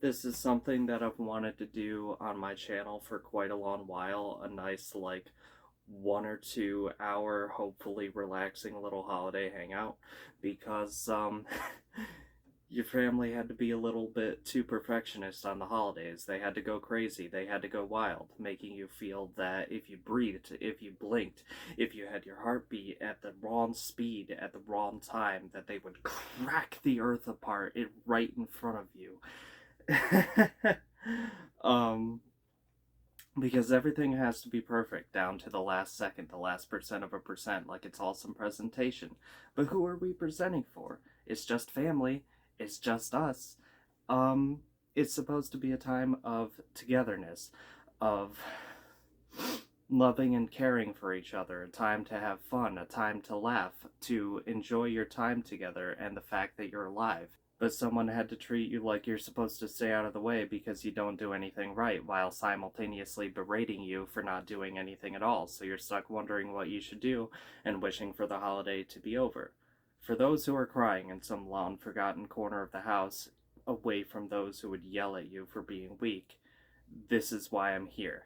This is something that I've wanted to do on my channel for quite a long while. A nice, like, 1 or 2 hour, hopefully relaxing little holiday hangout. Because, your family had to be a little bit too perfectionist on the holidays. They had to go crazy. They had to go wild, making you feel that if you breathed, if you blinked, if you had your heartbeat at the wrong speed at the wrong time, that they would crack the earth apart right in front of you. um, because everything has to be perfect down to the last second, the last percent of a percent, like it's all some presentation. But who are we presenting for? It's just family. It's just us. Um, it's supposed to be a time of togetherness, of loving and caring for each other, a time to have fun, a time to laugh, to enjoy your time together and the fact that you're alive. But someone had to treat you like you're supposed to stay out of the way because you don't do anything right, while simultaneously berating you for not doing anything at all, so you're stuck wondering what you should do and wishing for the holiday to be over. For those who are crying in some long forgotten corner of the house, away from those who would yell at you for being weak, this is why I'm here.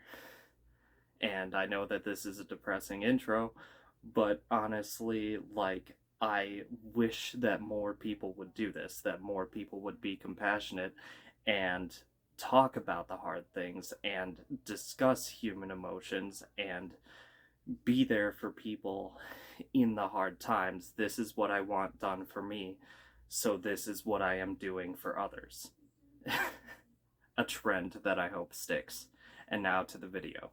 And I know that this is a depressing intro, but honestly, like, I wish that more people would do this, that more people would be compassionate and talk about the hard things and discuss human emotions and be there for people in the hard times. This is what I want done for me, so this is what I am doing for others. A trend that I hope sticks. And now to the video.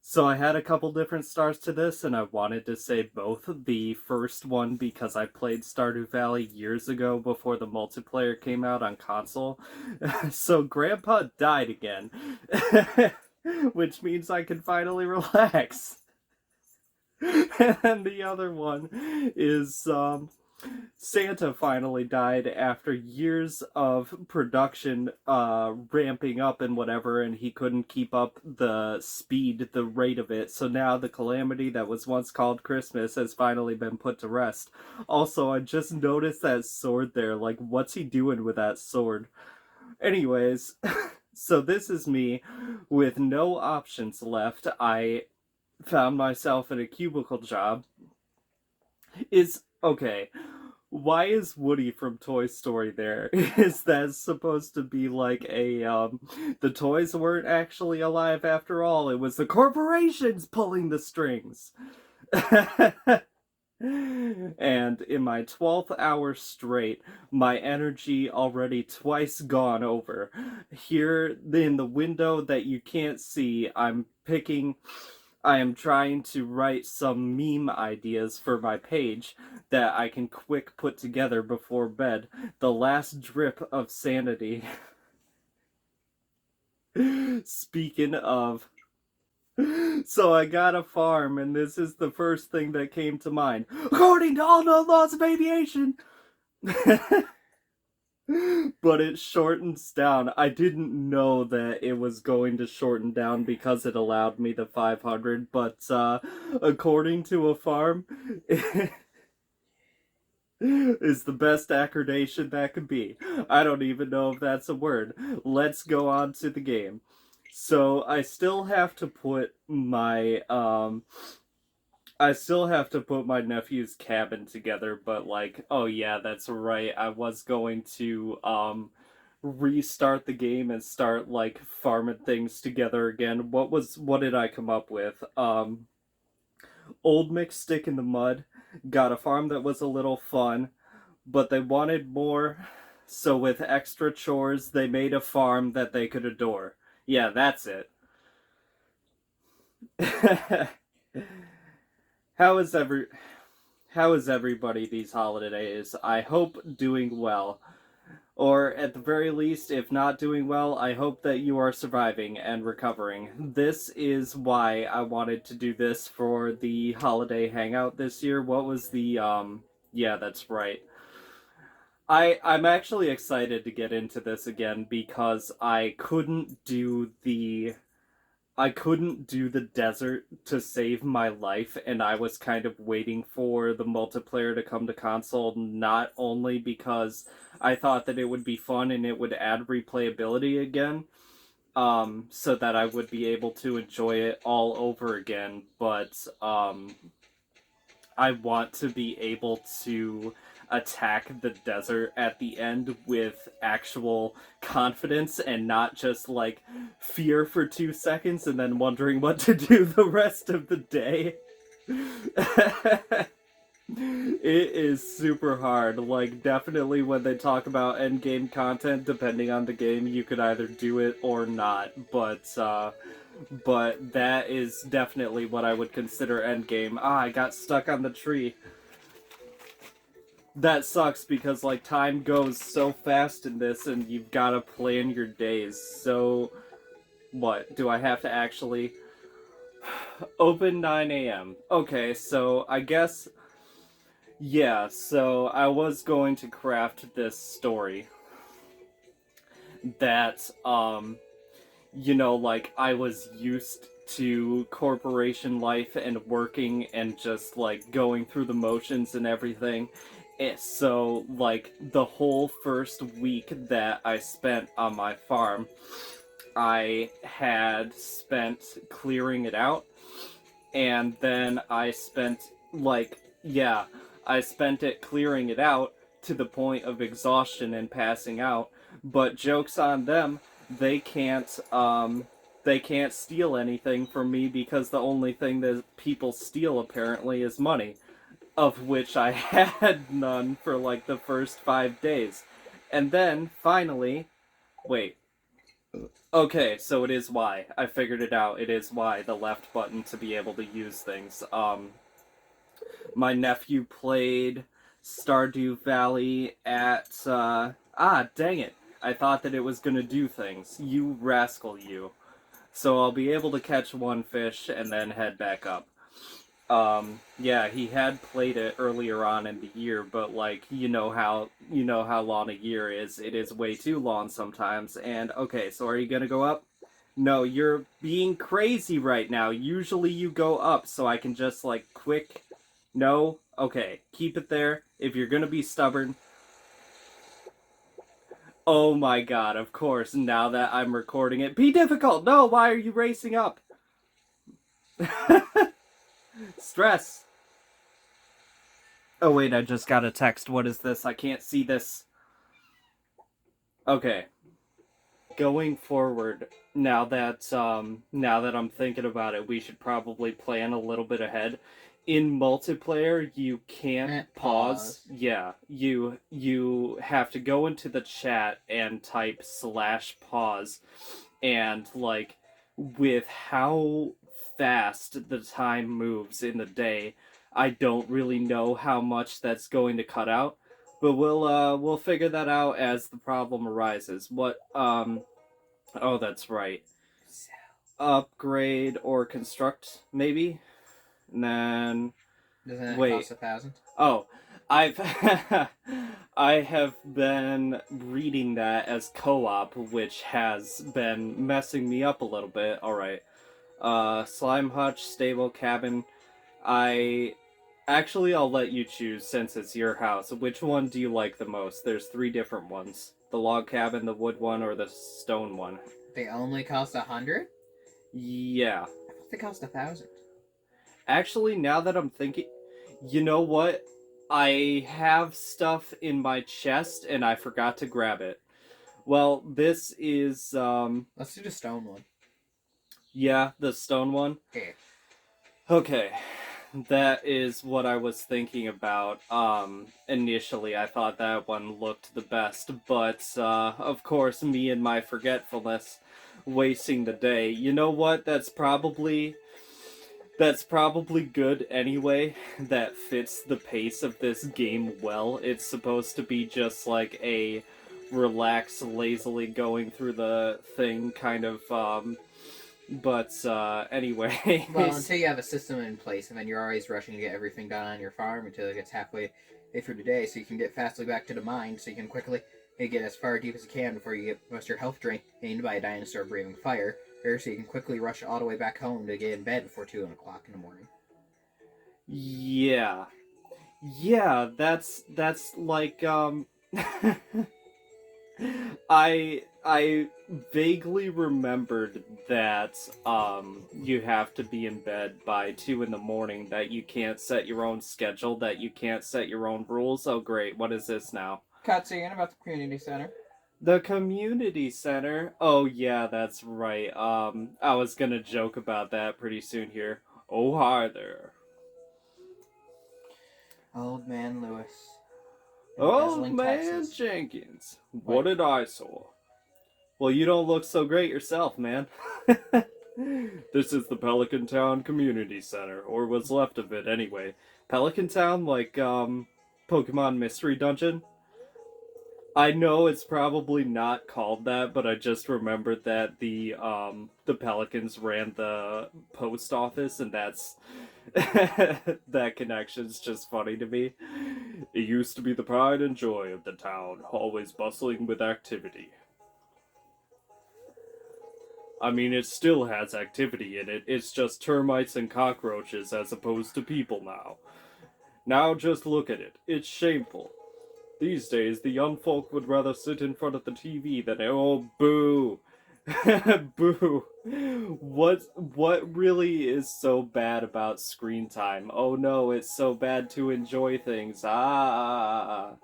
So I had a couple different starts to this, and I wanted to say both. The first one because I played Stardew Valley years ago before the multiplayer came out on console. So Grandpa died again, which means I can finally relax. And the other one is Santa finally died after years of production ramping up and whatever, and he couldn't keep up the speed, the rate of it. So now the calamity that was once called Christmas has finally been put to rest. Also, I just noticed that sword there. Like, what's he doing with that sword? Anyways, so this is me with no options left. I found myself in a cubicle job. Is okay. Why is Woody from Toy Story there? Is that supposed to be like the toys weren't actually alive after all? It was the corporations pulling the strings. And in my 12th hour straight, my energy already twice gone over. Here in the window that you can't see, I am trying to write some meme ideas for my page that I can quick put together before bed. The last drip of sanity. Speaking of, so I got a farm, and this is the first thing that came to mind. According to all known laws of aviation! But it shortens down. I didn't know that it was going to shorten down because it allowed me the 500, but according to a farm, is the best accreditation that could be. I don't even know if that's a word. Let's go on to the game. So I still have to put my nephew's cabin together, but like, oh yeah, that's right. I was going to restart the game and start like farming things together again. What did I come up with? Old mixed stick in the mud. Got a farm that was a little fun, but they wanted more, so with extra chores, they made a farm that they could adore. Yeah, that's it. How is every how is everybody these holidays? I hope doing well. Or at the very least, if not doing well, I hope that you are surviving and recovering. This is why I wanted to do this for the holiday hangout this year. What was the yeah, that's right. I'm actually excited to get into this again because I couldn't do the I couldn't do the desert to save my life, and I was kind of waiting for the multiplayer to come to console, not only because I thought that it would be fun and it would add replayability again, so that I would be able to enjoy it all over again, but I want to be able to attack the desert at the end with actual confidence and not just like fear for 2 seconds and then wondering what to do the rest of the day. It is super hard. Like, definitely when they talk about endgame content, depending on the game, you could either do it or not. But that is definitely what I would consider endgame. Ah, I got stuck on the tree. That sucks because, like, time goes so fast in this and you've gotta plan your days. So, what? Do I have to actually open 9 a.m.? Okay, so I guess. Yeah, so I was going to craft this story that, like, I was used to corporation life and working and just, like, going through the motions and everything. So, like, the whole first week that I spent on my farm, I had spent clearing it out, and then I spent, like, yeah, I spent it clearing it out to the point of exhaustion and passing out, but joke's on them, they can't, they can't steal anything from me because the only thing that people steal, apparently, is money, of which I had none for, like, the first 5 days. And then, finally, wait, okay, so it is Y. I figured it out. It is Y, the left button to be able to use things. My nephew played Stardew Valley at, dang it. I thought that it was gonna do things. You rascal, you. So I'll be able to catch one fish and then head back up. Yeah, he had played it earlier on in the year, but like, you know how long a year is. It is way too long sometimes. And okay, so are you gonna go up? No, you're being crazy right now. Usually you go up so I can just like quick. No? Okay, keep it there. If you're gonna be stubborn. Oh my god, of course, now that I'm recording it. Be difficult! No, why are you racing up? Stress. Oh wait, I just got a text. What is this? I can't see this. Okay. Going forward, now that I'm thinking about it, we should probably plan a little bit ahead. In multiplayer, you can't pause. Yeah, you have to go into the chat and type /pause, and like with how fast the time moves in the day, I don't really know how much that's going to cut out, but we'll figure that out as the problem arises. Oh, that's right. Upgrade or construct, maybe? And then Doesn't it wait. cost 1,000? Oh, I've I have been reading that as co-op, which has been messing me up a little bit. All right. Slime hutch, stable cabin. I Actually, I'll let you choose since it's your house. Which one do you like the most? There's 3 different ones: the log cabin, the wood one, or the stone one. They only cost 100? Yeah. I thought they cost 1,000. Actually, now that I'm thinking, you know what? I have stuff in my chest and I forgot to grab it. Well, this is Let's do the stone one. yeah, the stone one. Okay. Okay. That is what I was thinking about. Initially I thought that one looked the best, but of course me and my forgetfulness wasting the day. You know what? That's probably good anyway. That fits the pace of this game well. It's supposed to be just like a relax, lazily going through the thing kind of, but, anyway. Well, until you have a system in place, and then you're always rushing to get everything done on your farm until it gets halfway through the day, so you can get fastly back to the mine, so you can quickly get as far deep as you can before you get most of your health drained by a dinosaur breathing fire. Or so you can quickly rush all the way back home to get in bed before 2 o'clock in the morning. Yeah. Yeah, that's like I vaguely remembered that you have to be in bed by 2 in the morning, that you can't set your own schedule, that you can't set your own rules. Oh great, what is this now? Cutscene about the community center. The community center. Oh yeah, that's right. I was gonna joke about that pretty soon here. Oh hi there. Old Man Lewis. In Old Embezzling, man Texas. Jenkins. What Wait. did I saw? Well, you don't look so great yourself, man. This is the Pelican Town Community Center, or what's left of it anyway. Pelican Town, like, Pokemon Mystery Dungeon? I know it's probably not called that, but I just remembered that the Pelicans ran the post office, and that's that connection's just funny to me. It used to be the pride and joy of the town, always bustling with activity. I mean, it still has activity in it, it's just termites and cockroaches as opposed to people now. Now just look at it, it's shameful. These days, the young folk would rather sit in front of the TV than... Oh, boo! Boo! What really is so bad about screen time? Oh no, it's so bad to enjoy things. Ah!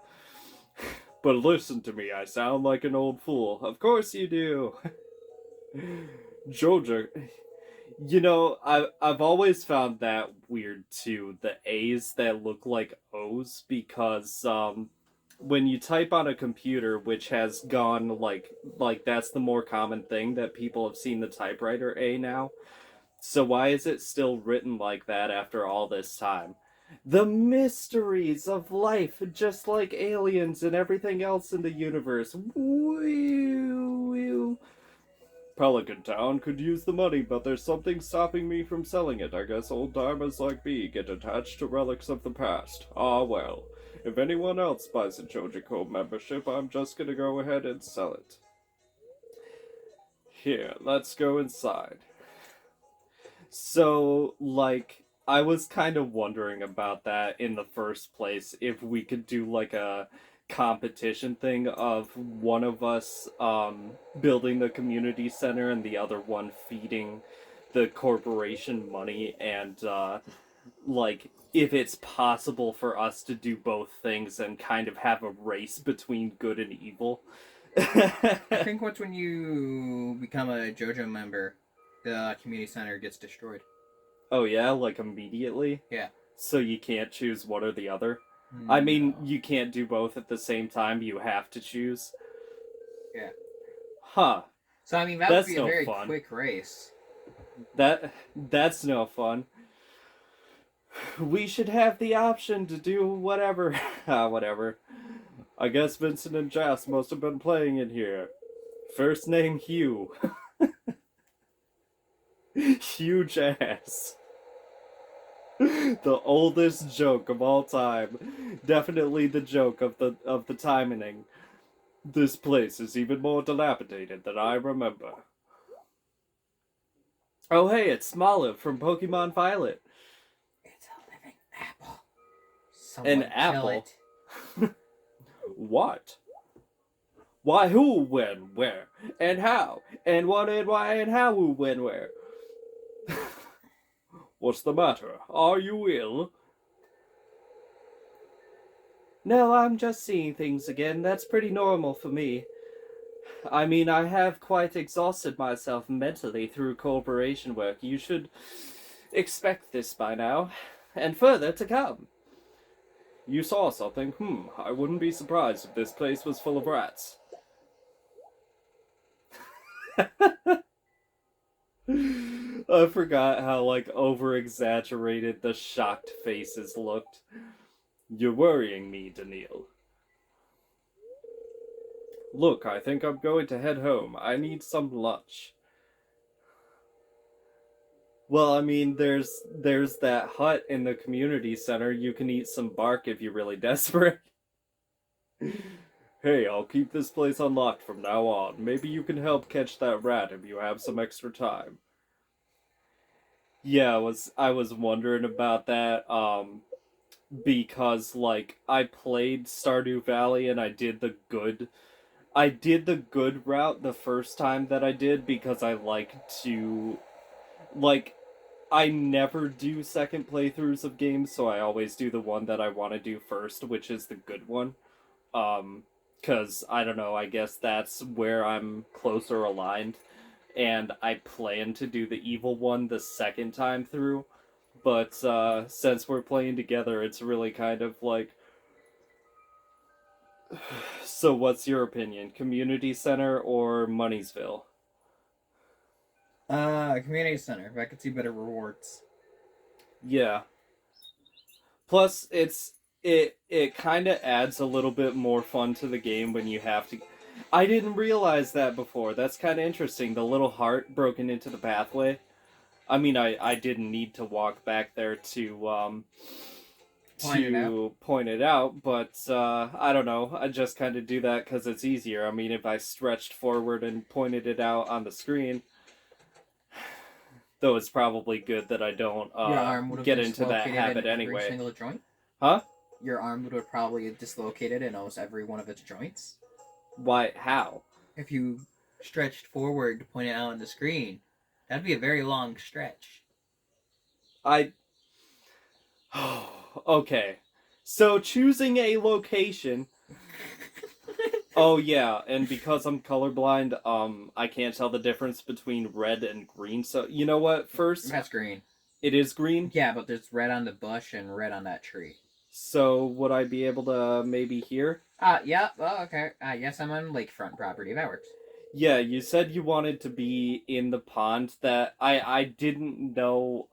But listen to me, I sound like an old fool. Of course you do! Georgia, you know, I've always found that weird too. The A's that look like O's, because when you type on a computer, which has gone like that's the more common thing, that people have seen the typewriter A now. So why is it still written like that after all this time? The mysteries of life, just like aliens and everything else in the universe. Woo. Pelican Town could use the money, but there's something stopping me from selling it. I guess old timers like me get attached to relics of the past. Ah well. If anyone else buys a Jojico membership, I'm just gonna go ahead and sell it. Here, let's go inside. So, like, I was kind of wondering about that in the first place, if we could do like a competition thing of one of us building the community center and the other one feeding the corporation money, and like if it's possible for us to do both things and kind of have a race between good and evil. I think once when you become a JoJo member, the community center gets destroyed. Oh yeah, like immediately? Yeah. So you can't choose one or the other? I mean, you can't do both at the same time, you have to choose. Yeah. Huh. So I mean, that would That's be a no very fun. quick race. That's no fun. We should have the option to do whatever. Whatever. I guess Vincent and Jess must have been playing in here. First name Hugh. Huge ass. The oldest joke of all time. Definitely the joke of the timing. This place is even more dilapidated than I remember. Oh hey, it's Smoliv from Pokemon Violet. It's a living apple. Someone An apple? kill it. What? Why, who, when, where, and how, and what, and why, and how, who, when, where. What's the matter? Are you ill? No, I'm just seeing things again. That's pretty normal for me. I mean, I have quite exhausted myself mentally through corporation work. You should expect this by now, and further to come. You saw something? I wouldn't be surprised if this place was full of rats. I forgot how, like, over-exaggerated the shocked faces looked. You're worrying me, Daniil. Look, I think I'm going to head home. I need some lunch. Well, I mean, there's that hut in the community center. You can eat some bark if you're really desperate. Hey, I'll keep this place unlocked from now on. Maybe you can help catch that rat if you have some extra time. Yeah, I was wondering about that, because like I played Stardew Valley and I did the good route the first time that I did because I like to like I never do second playthroughs of games, so I always do the one that I want to do first, which is the good one. Cuz I don't know, I guess that's where I'm closer aligned, and I plan to do the evil one the second time through. But since we're playing together, it's really kind of like, so what's your opinion? Community center or Moneysville? Community center. If I could see better rewards. Yeah. Plus, it kind of adds a little bit more fun to the game when you have to. I didn't realize that before. That's kind of interesting. The little heart broken into the pathway. I mean, I didn't need to walk back there to point it out, but I don't know. I just kind of do that because it's easier. I mean, if I stretched forward and pointed it out on the screen, though it's probably good that I don't Your arm would have get into that dislocated habit in every anyway. single joint. Huh? Your arm would have probably dislocated in almost every one of its joints. Why? How? If you stretched forward to point it out on the screen, that'd be a very long stretch. I. Okay. So choosing a location. Oh yeah, and because I'm colorblind, I can't tell the difference between red and green. So you know what? First, That's green. it is green. Yeah, but there's red on the bush and red on that tree. So would I be able to maybe hear? Yeah. Oh, okay. Yes, I'm on lakefront property. That works. Yeah, you said you wanted to be in the pond. That I didn't know.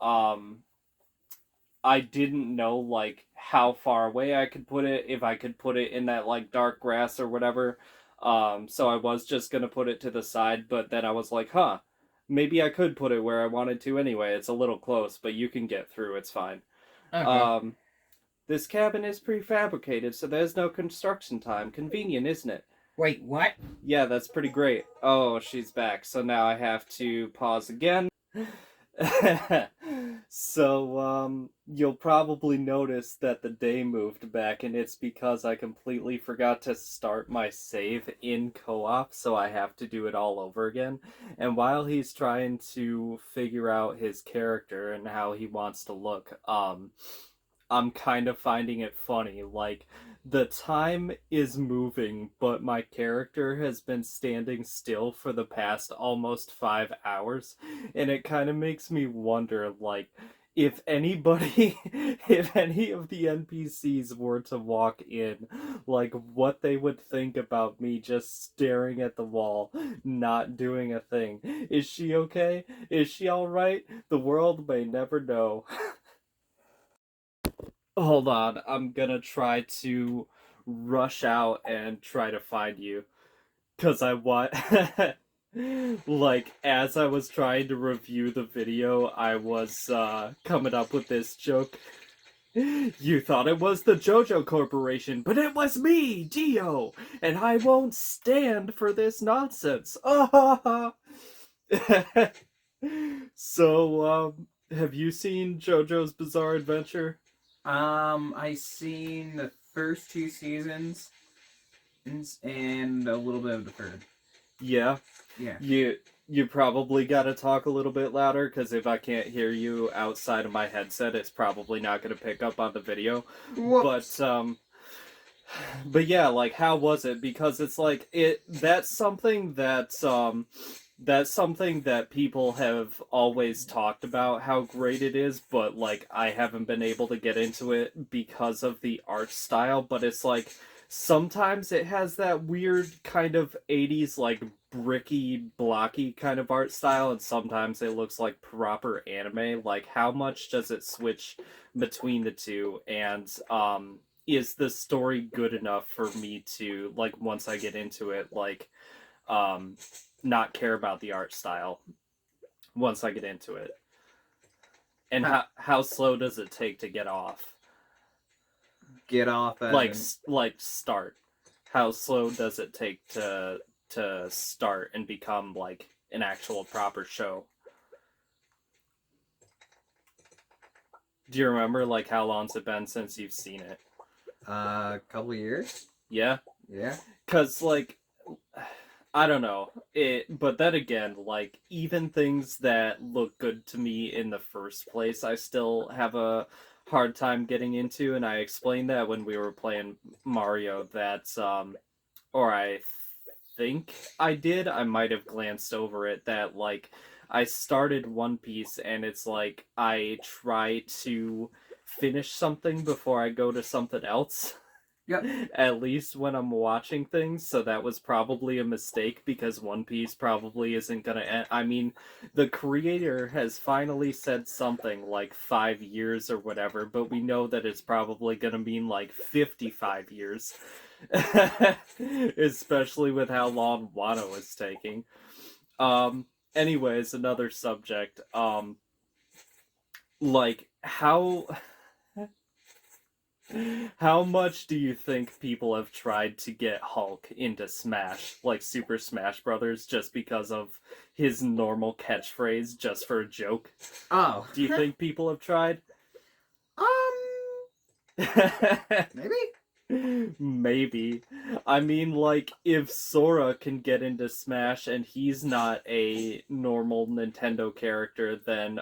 I didn't know like how far away I could put it, if I could put it in that like dark grass or whatever. So I was just gonna put it to the side, but then I was like, huh, maybe I could put it where I wanted to anyway. It's a little close, but you can get through. It's fine. Okay. This cabin is prefabricated, so there's no construction time. Convenient, isn't it? Wait, what? Yeah, that's pretty great. Oh, she's back. So now I have to pause again. So, you'll probably notice that the day moved back, and it's because I completely forgot to start my save in co-op, so I have to do it all over again. And while he's trying to figure out his character and how he wants to look, I'm kind of finding it funny. Like, the time is moving, but my character has been standing still for the past almost 5 hours, and it kind of makes me wonder, like, if anybody, if any of the NPCs were to walk in, like, what they would think about me just staring at the wall, not doing a thing. Is she okay? Is she alright? The world may never know. Hold on, I'm gonna try to rush out and try to find you. Cause I want like as I was trying to review the video, I was coming up with this joke. You thought it was the JoJo Corporation, but it was me, Dio, and I won't stand for this nonsense. So, have you seen JoJo's Bizarre Adventure? I seen the first 2 seasons and a little bit of the third. Yeah. Yeah. You probably got to talk a little bit louder, because if I can't hear you outside of my headset, it's probably not going to pick up on the video. Whoops. But yeah, like, how was it? Because it's like that's something that people have always talked about, how great it is, but like I haven't been able to get into it because of the art style. But it's like sometimes it has that weird kind of 80s like bricky blocky kind of art style, and sometimes it looks like proper anime. Like, how much does it switch between the two? And is the story good enough for me to, like, once I get into it, like, not care about the art style once I get into it? And how slow does it take to get off? Get off. Like start. How slow does it take to start and become like an actual proper show? Do you remember like how long's it been since you've seen it? A couple years. Yeah, Yeah. cuz like I don't know. But then again, like even things that look good to me in the first place, I still have a hard time getting into, and I explained that when we were playing Mario that or I think I did. I might have glanced over it that like I started One Piece and it's like I try to finish something before I go to something else. Yep. At least when I'm watching things, so that was probably a mistake because One Piece probably isn't gonna end. I mean, the creator has finally said something like 5 years or whatever, but we know that it's probably gonna mean like 55 years. Especially with how long Wano is taking. Anyways, another subject. Like how much do you think people have tried to get Hulk into Smash, like Super Smash Brothers, just because of his normal catchphrase, just for a joke? Oh. Do you think people have tried? Maybe. Maybe. I mean, like, if Sora can get into Smash and he's not a normal Nintendo character, then,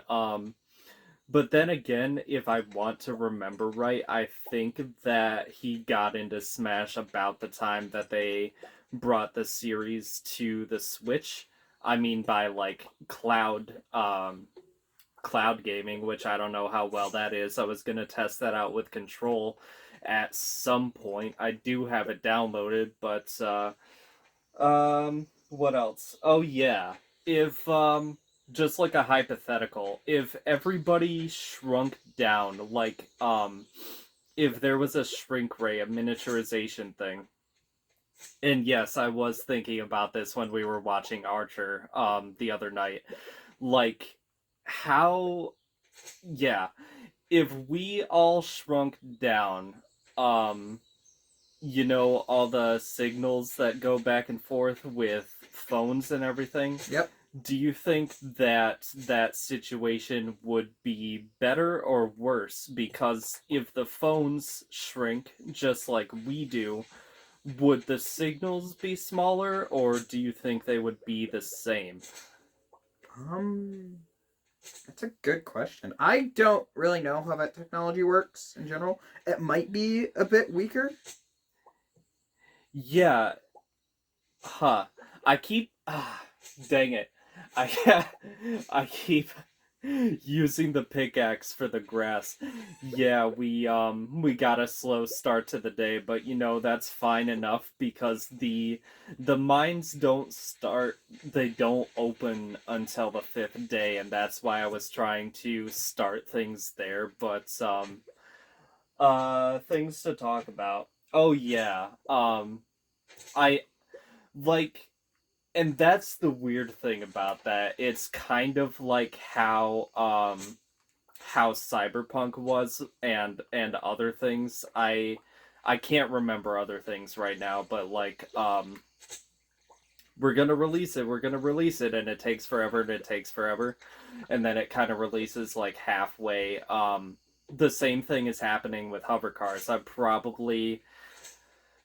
but then again, if I want to remember right, I think that he got into Smash about the time that they brought the series to the Switch. I mean, by, like, cloud gaming, which I don't know how well that is. I was gonna test that out with Control at some point. I do have it downloaded, but what else? Oh yeah. If just like a hypothetical, if everybody shrunk down, like if there was a shrink ray, a miniaturization thing. And yes, I was thinking about this when we were watching Archer the other night. Like how yeah, if we all shrunk down, um you know, all the signals that go back and forth with phones and everything. Yep. Do you think that that situation would be better or worse? Because if the phones shrink just like we do, would the signals be smaller or do you think they would be the same? That's a good question. I don't really know how that technology works in general. It might be a bit weaker. Yeah, huh. I keep dang it. I I keep using the pickaxe for the grass. Yeah, we got a slow start to the day, but you know that's fine enough because the mines they don't open until the fifth day, and that's why I was trying to start things there, but things to talk about. Oh yeah. I like and that's the weird thing about that. It's kind of like how Cyberpunk was and other things. I can't remember other things right now, but like we're gonna release it and it takes forever and it takes forever and then it kind of releases like halfway. The same thing is happening with hover cars. I probably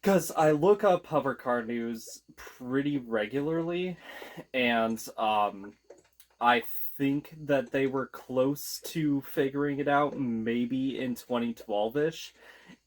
because I look up hover car news pretty regularly, and I think that they were close to figuring it out, maybe in 2012-ish,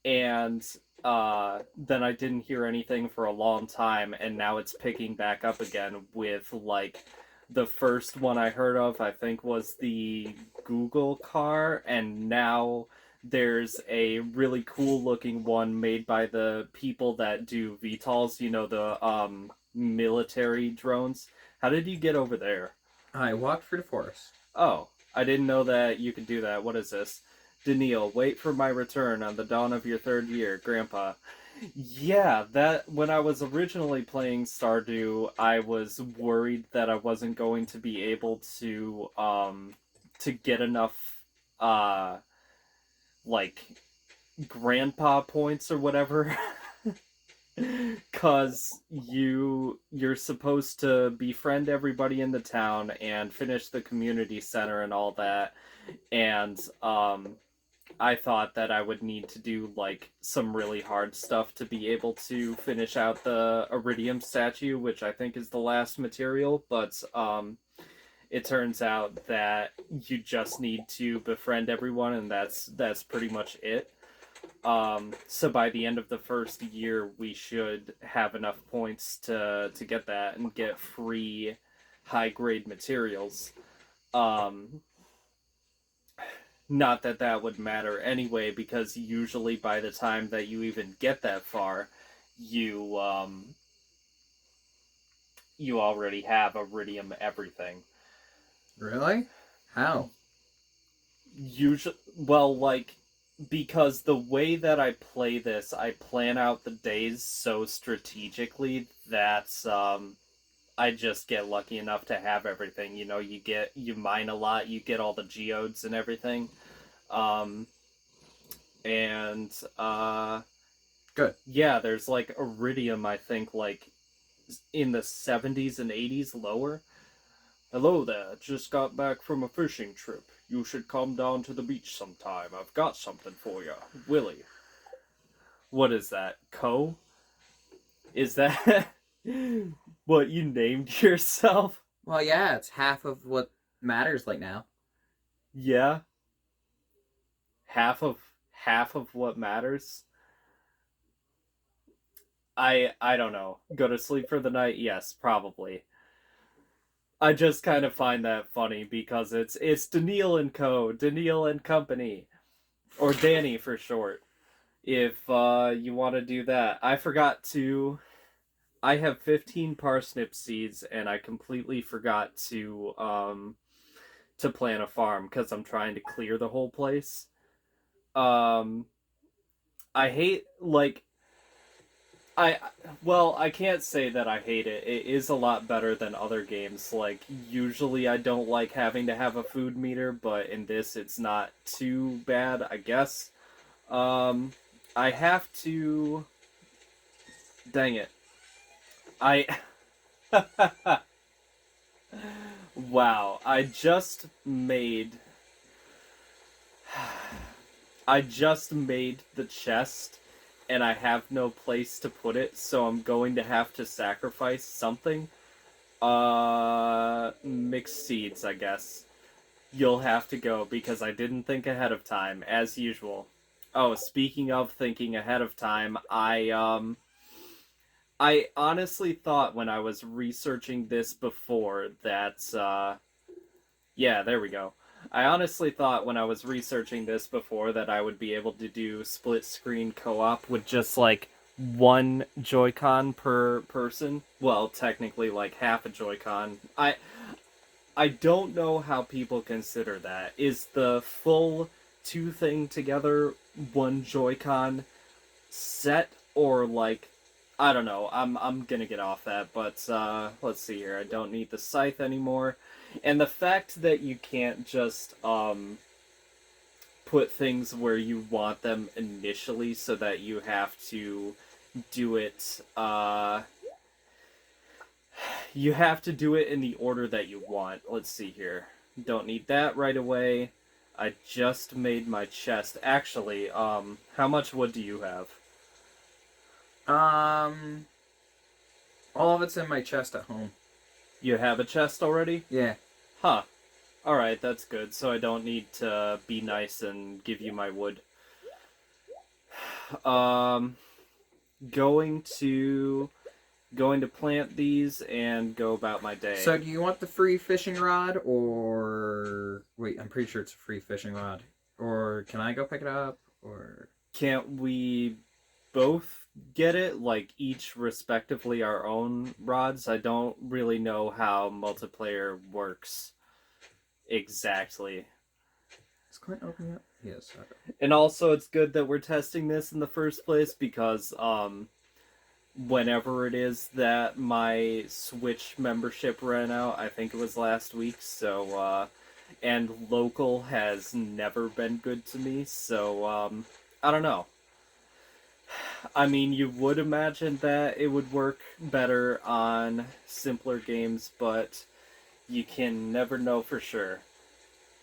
and then I didn't hear anything for a long time, and now it's picking back up again with, like, the first one I heard of, I think, was the Google car, and now there's a really cool looking one made by the people that do VTOLs, you know, the military drones. How did you get over there? I walked through the forest. Oh, I didn't know that you could do that. What is this? Daniil, wait for my return on the dawn of your third year, Grandpa. Yeah, that when I was originally playing Stardew, I was worried that I wasn't going to be able to get enough like grandpa points or whatever. Cause you're supposed to befriend everybody in the town and finish the community center and all that. And I thought that I would need to do like some really hard stuff to be able to finish out the iridium statue, which I think is the last material, but it turns out that you just need to befriend everyone, and that's pretty much it. So by the end of the first year, we should have enough points to get that and get free high grade materials. Um, Not that that would matter anyway, because usually by the time that you even get that far, you already have iridium everything. Really? How? Usually, well, like, because the way that I play this, I plan out the days so strategically that I just get lucky enough to have everything. You know, you mine a lot, you get all the geodes and everything. Um, and Good. yeah, there's like iridium, I think, like in the 70s and 80s lower. Hello there, just got back from a fishing trip. You should come down to the beach sometime. I've got something for you. Willie. What is that? Co? Is that what you named yourself? Well, yeah, it's half of what matters like now. Yeah. Half of what matters. I don't know. Go to sleep for the night? Yes, probably. I just kind of find that funny because it's Daniil and Co. Daniil and Company, or Danny for short. If you want to do that, I forgot to. I have 15 parsnip seeds, and I completely forgot to plant a farm because I'm trying to clear the whole place. Um, I hate like I well, I can't say that I hate it. It is a lot better than other games. Like usually I don't like having to have a food meter, but in this it's not too bad, I guess. Um I have to dang it. I wow, I just made the chest and I have no place to put it, so I'm going to have to sacrifice something. Mixed seeds, I guess. You'll have to go because I didn't think ahead of time, as usual. Oh, speaking of thinking ahead of time, I honestly thought when I was researching this before that yeah, there we go. I honestly thought when I was researching this before that I would be able to do split screen co-op with just like one Joy-Con per person. Well, technically like half a Joy-Con. I don't know how people consider that. Is the full two thing together one Joy-Con set, or like I don't know. I'm gonna get off that, but let's see here. I don't need the scythe anymore. And the fact that you can't just put things where you want them initially, so that you have to do it you have to do it in the order that you want. Let's see here. Don't need that right away. I just made my chest. Actually, how much wood do you have? Um, all of it's in my chest at home. You have a chest already? Yeah. Huh. Alright, that's good. So I don't need to be nice and give you my wood. Um, going to plant these and go about my day. So do you want the free fishing rod, or wait? I'm pretty sure it's a free fishing rod. Or can I go pick it up? Or Can't we both get it? Like each respectively our own rods? I don't really know how multiplayer works exactly. is Clint opening up? Yes. Okay. And also it's good that we're testing this in the first place because whenever it is that my Switch membership ran out, I think it was last week, so and local has never been good to me, so I don't know. I mean, you would imagine that it would work better on simpler games, but you can never know for sure.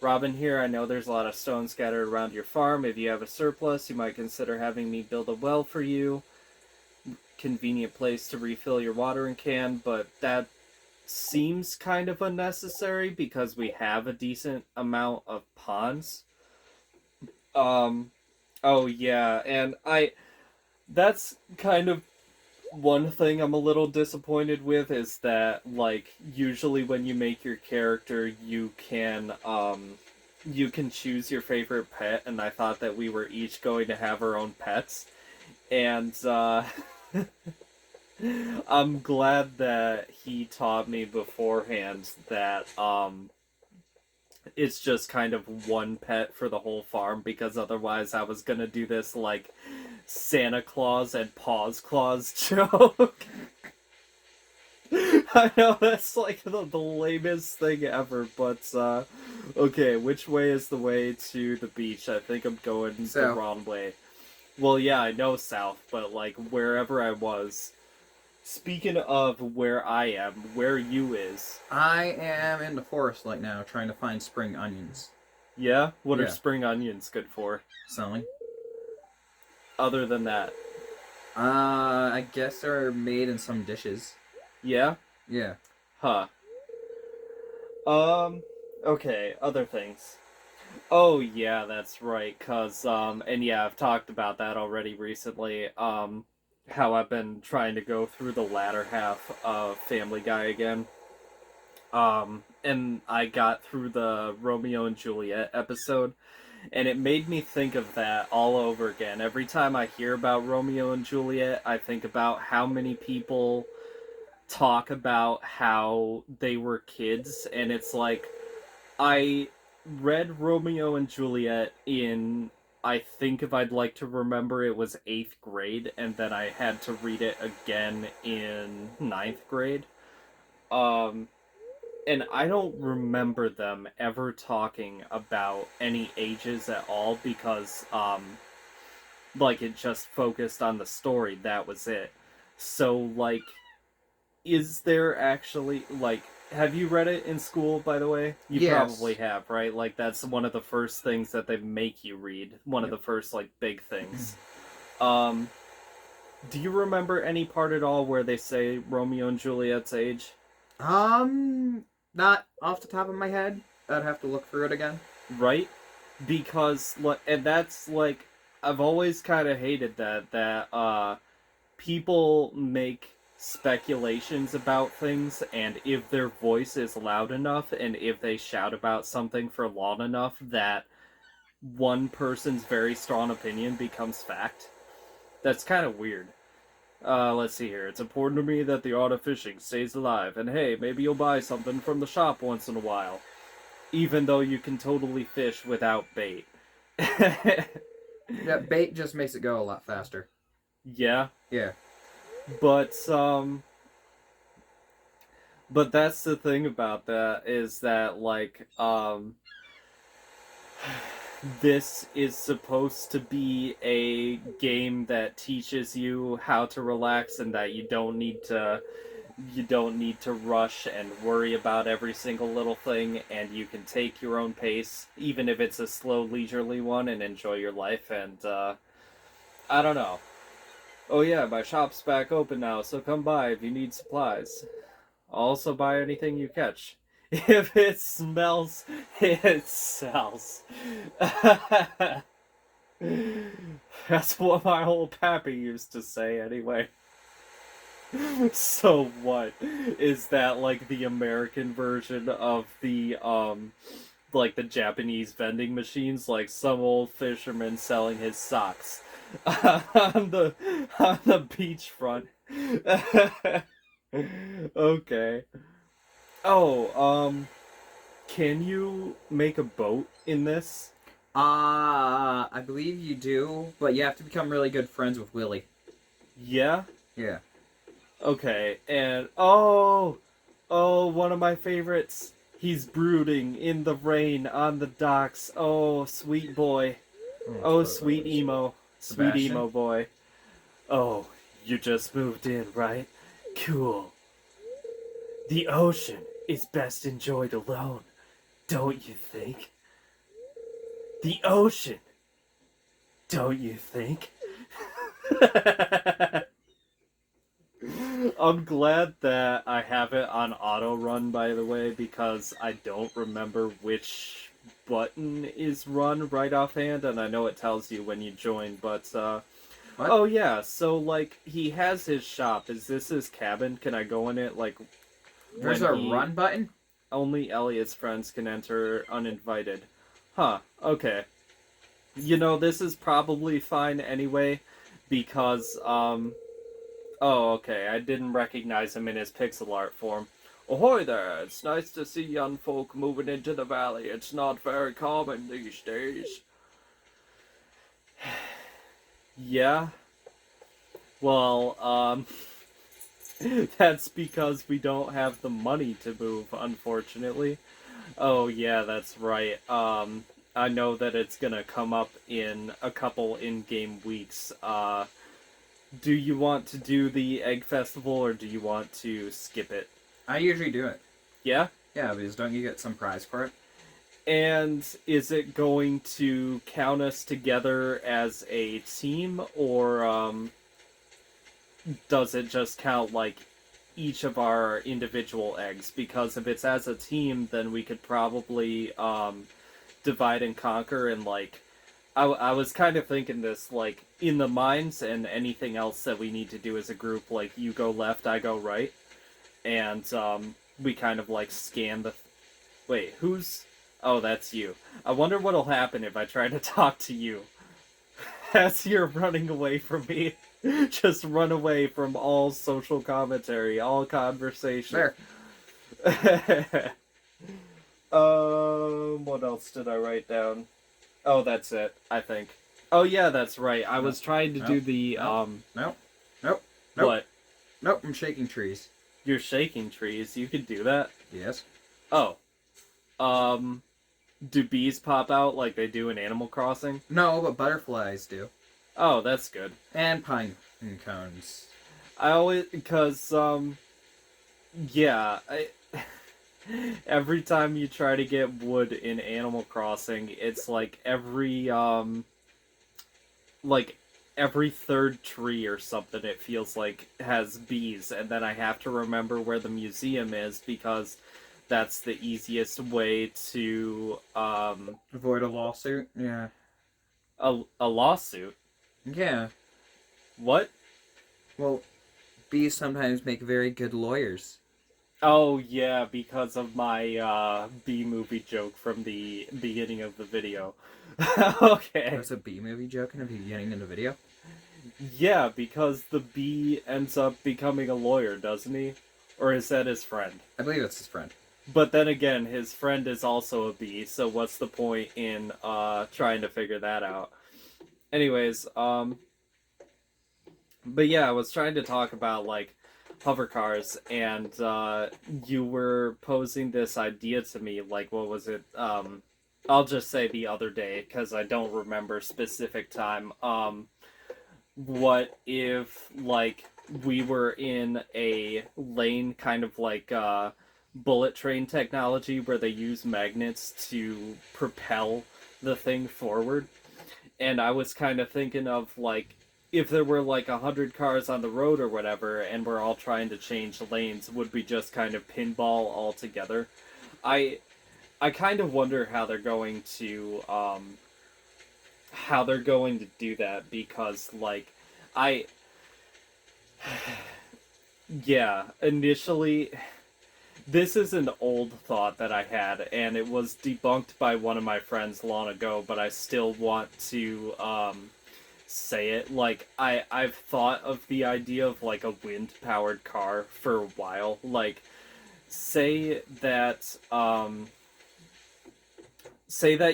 Robin here, I know there's a lot of stone scattered around your farm. If you have a surplus, you might consider having me build a well for you. Convenient place to refill your watering can, but that seems kind of unnecessary because we have a decent amount of ponds. Um, oh yeah, and that's kind of one thing I'm a little disappointed with is that, like, usually when you make your character, you can choose your favorite pet, and I thought that we were each going to have our own pets, and, I'm glad that he taught me beforehand that, it's just kind of one pet for the whole farm, because otherwise I was gonna do this, like, Santa Claus and Paws Claus joke. I know that's like the lamest thing ever, but okay, which way is the way to the beach? I think I'm going the South. wrong way. Well, yeah, I know south, but like wherever I was. Speaking of where I am, where you is. I am in the forest right now trying to find spring onions. Yeah? What are Yeah. spring onions good for? Selling. Other than that. I guess they're made in some dishes. Yeah? Yeah. Huh. Okay, other things. Oh yeah, that's right, and yeah, I've talked about that already recently, how I've been trying to go through the latter half of Family Guy again. And I got through the Romeo and Juliet episode, and it made me think of that all over again. Every time I hear about Romeo and Juliet, I think about how many people talk about how they were kids, and it's like, I read Romeo and Juliet in, I think if I'd like to remember, it was 8th grade, and then I had to read it again in 9th grade. And I don't remember them ever talking about any ages at all because, like, it just focused on the story, that was it. So, like, is there actually, like, have you read it in school, by the way? You Yes. probably have, right? Like, that's one of the first things that they make you read. One of Yep. the first, like, big things. um, do you remember any part at all where they say Romeo and Juliet's age? Not off the top of my head. I'd have to look through it again. Right? Because, and that's, like, I've always kind of hated that people make speculations about things, and if their voice is loud enough and if they shout about something for long enough, that one person's very strong opinion becomes fact. That's kind of weird. Let's see here. It's important to me that the art of fishing stays alive, and hey, maybe you'll buy something from the shop once in a while, even though you can totally fish without bait. Yeah, bait just makes it go a lot faster. Yeah. Yeah. But that's the thing about that, is that, like, this is supposed to be a game that teaches you how to relax and that you don't need to rush and worry about every single little thing, and you can take your own pace, even if it's a slow, leisurely one, and enjoy your life. And I don't know. Oh yeah, my shop's back open now, so come by if you need supplies. I'll also buy anything you catch. If it smells, it sells. That's what my old pappy used to say anyway. So what? Is that like the American version of the like the Japanese vending machines, like some old fisherman selling his socks on the beachfront? Okay. Oh, can you make a boat in this? I believe you do, but you have to become really good friends with Willie. Yeah? Yeah. Okay, and one of my favorites. He's brooding in the rain on the docks. Oh, sweet boy. Oh, sweet emo. Sweet Sebastian? emo boy. Oh, you just moved in, right? Cool. The ocean is best enjoyed alone, don't you think? The ocean, don't you think? I'm glad that I have it on auto run, by the way, because I don't remember which button is run right offhand, and I know it tells you when you join, but, What? oh yeah, so, like, he has his shop. Is this his cabin? Can I go in it, like, There's when a he... run button? Only Elliot's friends can enter uninvited. Huh, okay. You know, this is probably fine anyway, because, oh, okay, I didn't recognize him in his pixel art form. Ahoy there, it's nice to see young folk moving into the valley. It's not very common these days. Yeah? Well, that's because we don't have the money to move, unfortunately. Oh, yeah, that's right. I know that it's gonna come up in a couple in-game weeks. Do you want to do the Egg Festival, or do you want to skip it? I usually do it. Yeah? Yeah, because don't you get some prize for it? And is it going to count us together as a team, or, does it just count, like, each of our individual eggs? Because if it's as a team, then we could probably, divide and conquer, and, like, I was kind of thinking this, like, in the mines and anything else that we need to do as a group, like, you go left, I go right, and, we kind of, like, scan the... Wait, who's... Oh, that's you. I wonder what'll happen if I try to talk to you. As you're running away from me. Just run away from all social commentary, all conversation. There. What else did I write down? Oh, that's it, I think. Oh, yeah, that's right. I was trying to do the, Nope. What? Nope, I'm shaking trees. You're shaking trees. You could do that? Yes. Oh. Do bees pop out like they do in Animal Crossing? No, but butterflies do. Oh, that's good. And pine cones. I always... Because, yeah, every time you try to get wood in Animal Crossing, it's like every third tree or something, it feels like, has bees, and then I have to remember where the museum is, because that's the easiest way to, Avoid a lawsuit? Yeah. a lawsuit? Yeah. What? Well, bees sometimes make very good lawyers. Oh, yeah, because of my, B-movie joke from the beginning of the video. Okay. There's a bee movie joke in the beginning of the video? Yeah, because the bee ends up becoming a lawyer, doesn't he? Or is that his friend? I believe it's his friend. But then again, his friend is also a bee, so what's the point in, trying to figure that out? Anyways, but yeah, I was trying to talk about, like, hover cars, and, you were posing this idea to me, like, what was it, I'll just say the other day, because I don't remember specific time, what if, like, we were in a lane, kind of like, bullet train technology, where they use magnets to propel the thing forward? And I was kind of thinking of, like, if there were, like, 100 cars on the road or whatever, and we're all trying to change lanes, would we just kind of pinball all together? I kind of wonder how they're going to, do that, because, like, yeah, initially, this is an old thought that I had, and it was debunked by one of my friends long ago, but I still want to, say it. Like, I've thought of the idea of, like, a wind-powered car for a while. Like, say that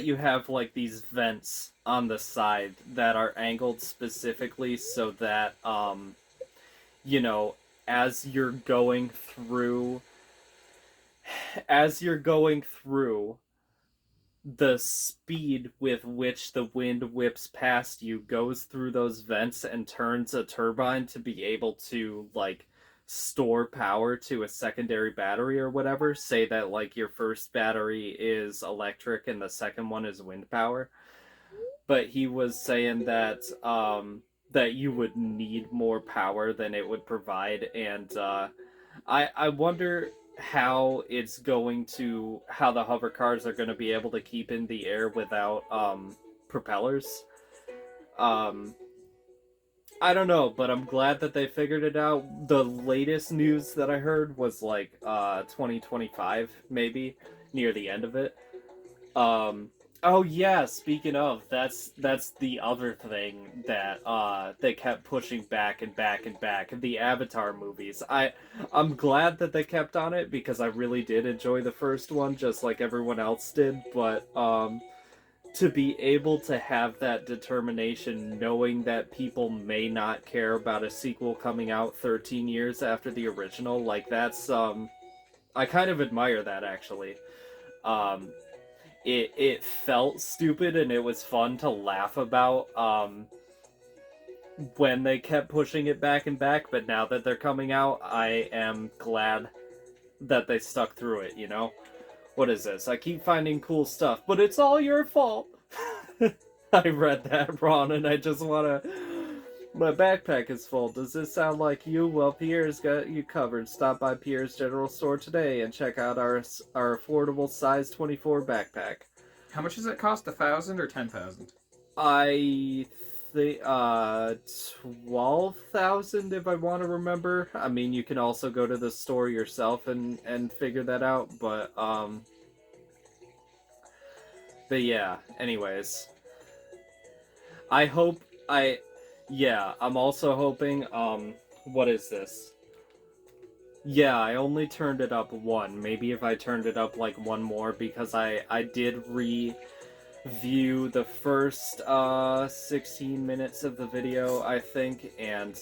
you have, like, these vents on the side that are angled specifically so that, you know, as you're going through, the speed with which the wind whips past you goes through those vents and turns a turbine to be able to, like, store power to a secondary battery or whatever. Say that, like, your first battery is electric and the second one is wind power. But he was saying that that you would need more power than it would provide, and I wonder how the hover cars are going to be able to keep in the air without propellers. Um, I don't know, but I'm glad that they figured it out. The latest news that I heard was like 2025, maybe near the end of it. Um, oh yeah, speaking of, that's the other thing that they kept pushing back and back and back. The Avatar movies. I'm glad that they kept on it because I really did enjoy the first one just like everyone else did, but to be able to have that determination knowing that people may not care about a sequel coming out 13 years after the original, like that's I kind of admire that actually. Um it felt stupid and it was fun to laugh about when they kept pushing it back and back, but now that they're coming out, I am glad that they stuck through it, you know? What is this? I keep finding cool stuff, but it's all your fault. I read that wrong and I just wanna... My backpack is full. Does this sound like you? Well, Pierre's got you covered. Stop by Pierre's General Store today and check out our affordable size 24 backpack. How much does it cost? 1,000 or 10,000? I think 12,000 if I want to remember. I mean, you can also go to the store yourself and figure that out, but yeah, anyways. I'm also hoping, what is this? Yeah, I only turned it up one. Maybe if I turned it up, like, one more, because I did review the first, 16 minutes of the video, I think, and,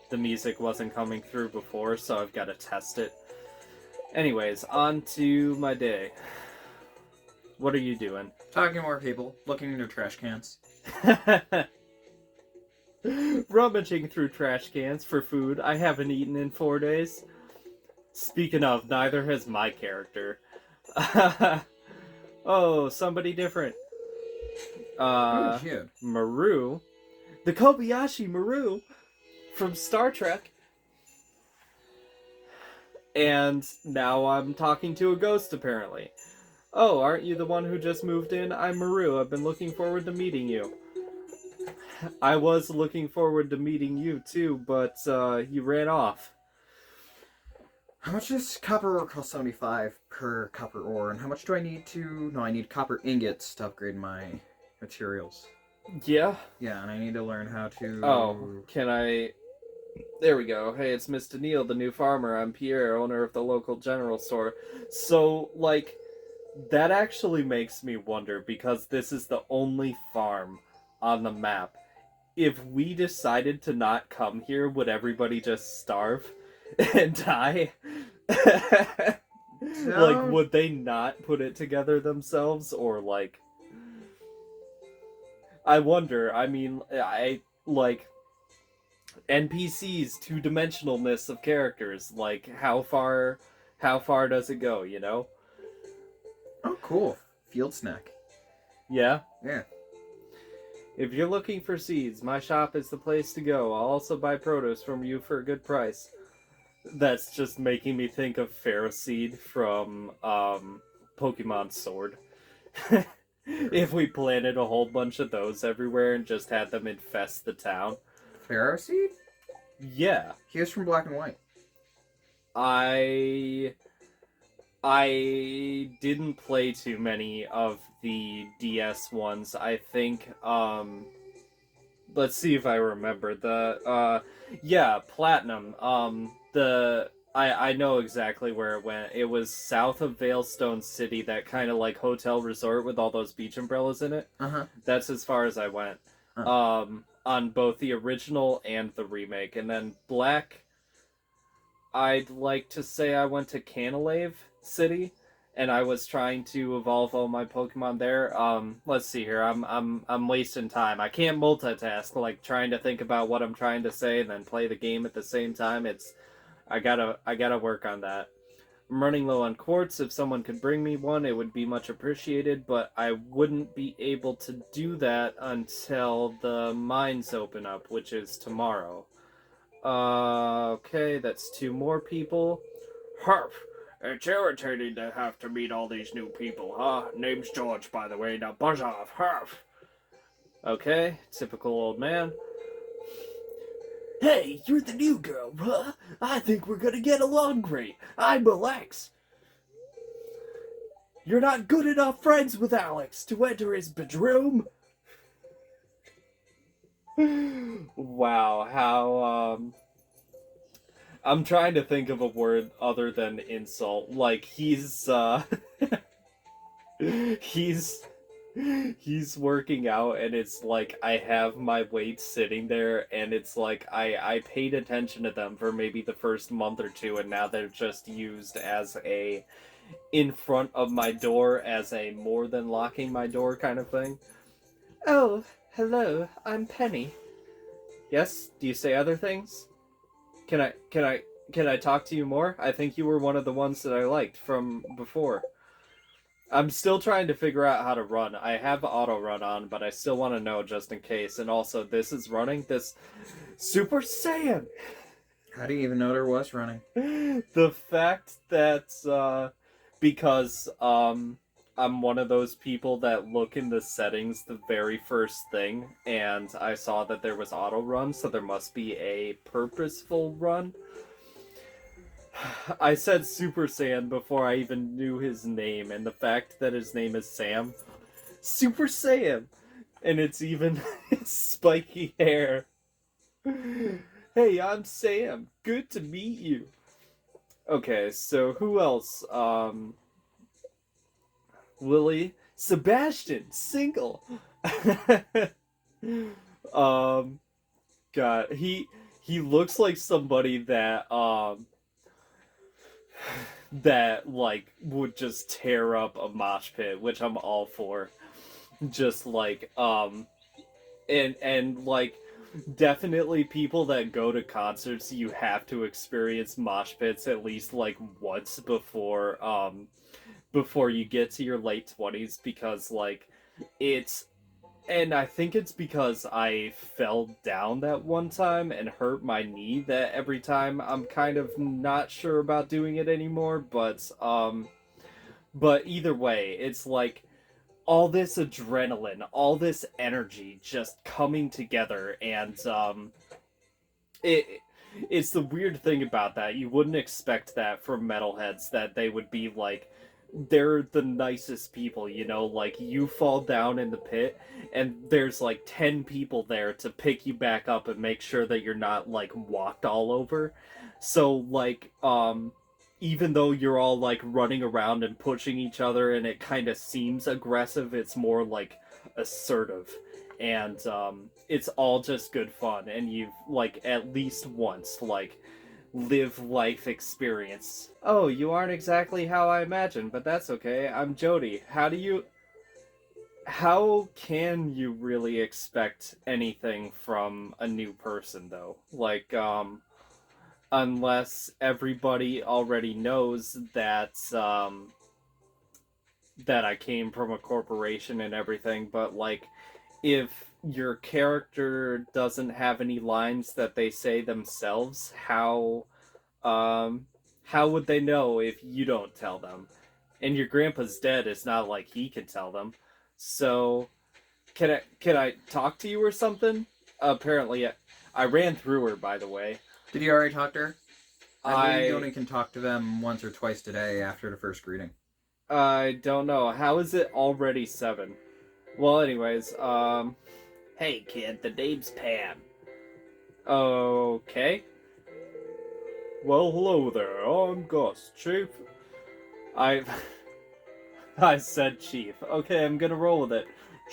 the music wasn't coming through before, so I've got to test it. Anyways, on to my day. What are you doing? Talking to more people, looking in their trash cans. Rummaging through trash cans for food I haven't eaten in 4 days. Speaking of, neither has my character. Oh, somebody different. Oh, shit. Maru. The Kobayashi Maru from Star Trek. And now I'm talking to a ghost, apparently. Oh, aren't you the one who just moved in? I'm Maru. I've been looking forward to meeting you. I was looking forward to meeting you too, but you ran off. How much does copper ore cost? 75 per copper ore, and how much do I need to... No, I need copper ingots to upgrade my materials. Yeah? Yeah, and I need to learn how to... Oh, can I... There we go. Hey, it's Mr. Neil, the new farmer. I'm Pierre, owner of the local general store. So, like, that actually makes me wonder, because this is the only farm on the map. If we decided to not come here, would everybody just starve and die? No. Like, would they not put it together themselves? Or, like... I wonder. I mean, like... NPCs, two-dimensionalness of characters. Like, how far does it go, you know? Oh, cool. Field snack. Yeah? Yeah. If you're looking for seeds, my shop is the place to go. I'll also buy produce from you for a good price. That's just making me think of Ferroseed from Pokemon Sword. If we planted a whole bunch of those everywhere and just had them infest the town. Ferroseed? Yeah. He was from Black and White. I didn't play too many of the DS ones. I think, let's see if I remember. Platinum. I know exactly where it went. It was south of Veilstone City, that kind of like hotel resort with all those beach umbrellas in it. Uh-huh. That's as far as I went. On both the original and the remake. And then Black, I'd like to say I went to Canalave City, and I was trying to evolve all my Pokemon there. Let's see here. I'm wasting time. I can't multitask, like trying to think about what I'm trying to say and then play the game at the same time. I gotta work on that. I'm running low on quartz. If someone could bring me one, it would be much appreciated, but I wouldn't be able to do that until the mines open up, which is tomorrow. Okay, that's 2 more people. Harp! It's irritating to have to meet all these new people, huh? Name's George, by the way. Now buzz off. Harp! Okay, typical old man. Hey, you're the new girl, huh? I think we're gonna get along great. I'm Alex. You're not good enough friends with Alex to enter his bedroom? Wow, how, I'm trying to think of a word other than insult. Like, he's he's working out, and it's like I have my weights sitting there, and it's like I paid attention to them for maybe the first month or two, and now they're just used as a in front of my door as a more than locking my door kind of thing. Oh, hello, I'm Penny. Yes, do you say other things? Can I talk to you more? I think you were one of the ones that I liked from before. I'm still trying to figure out how to run. I have auto run on, but I still want to know just in case. And also, this is running this Super Saiyan. How do you even know there was running? The fact that because I'm one of those people that look in the settings the very first thing, and I saw that there was auto run, so there must be a purposeful run. I said Super Saiyan before I even knew his name, and the fact that his name is Sam. Super Saiyan! And it's even his spiky hair. Hey, I'm Sam. Good to meet you. Okay, so who else? Lily. Sebastian, single. God, he looks like somebody that like would just tear up a mosh pit, which I'm all for. Just like and like definitely people that go to concerts, you have to experience mosh pits at least like once before you get to your late 20s, because like it's, and I think it's because I fell down that one time and hurt my knee that every time I'm kind of not sure about doing it anymore, but either way, it's like all this adrenaline, all this energy just coming together, and it it's the weird thing about that. You wouldn't expect that from metalheads, that they would be like, they're the nicest people, you know, like you fall down in the pit and there's like 10 people there to pick you back up and make sure that you're not like walked all over. So like even though you're all like running around and pushing each other and it kind of seems aggressive, it's more like assertive. And it's all just good fun, and you've like at least once like live life experience. Oh, you aren't exactly how I imagined, but that's okay. I'm Jody. How can you really expect anything from a new person though? Like unless everybody already knows that I came from a corporation and everything, but like if your character doesn't have any lines that they say themselves, how would they know if you don't tell them? And your grandpa's dead, it's not like he can tell them. So can I talk to you or something? Apparently I ran through her, by the way. Did you already talk to her? I believe you I only can talk to them once or twice today after the first greeting. I don't know. How is it already 7? Well, anyways, hey kid, the name's Pam. Okay. Well, hello there. I'm Gus, Chief. I I said Chief. Okay, I'm gonna roll with it.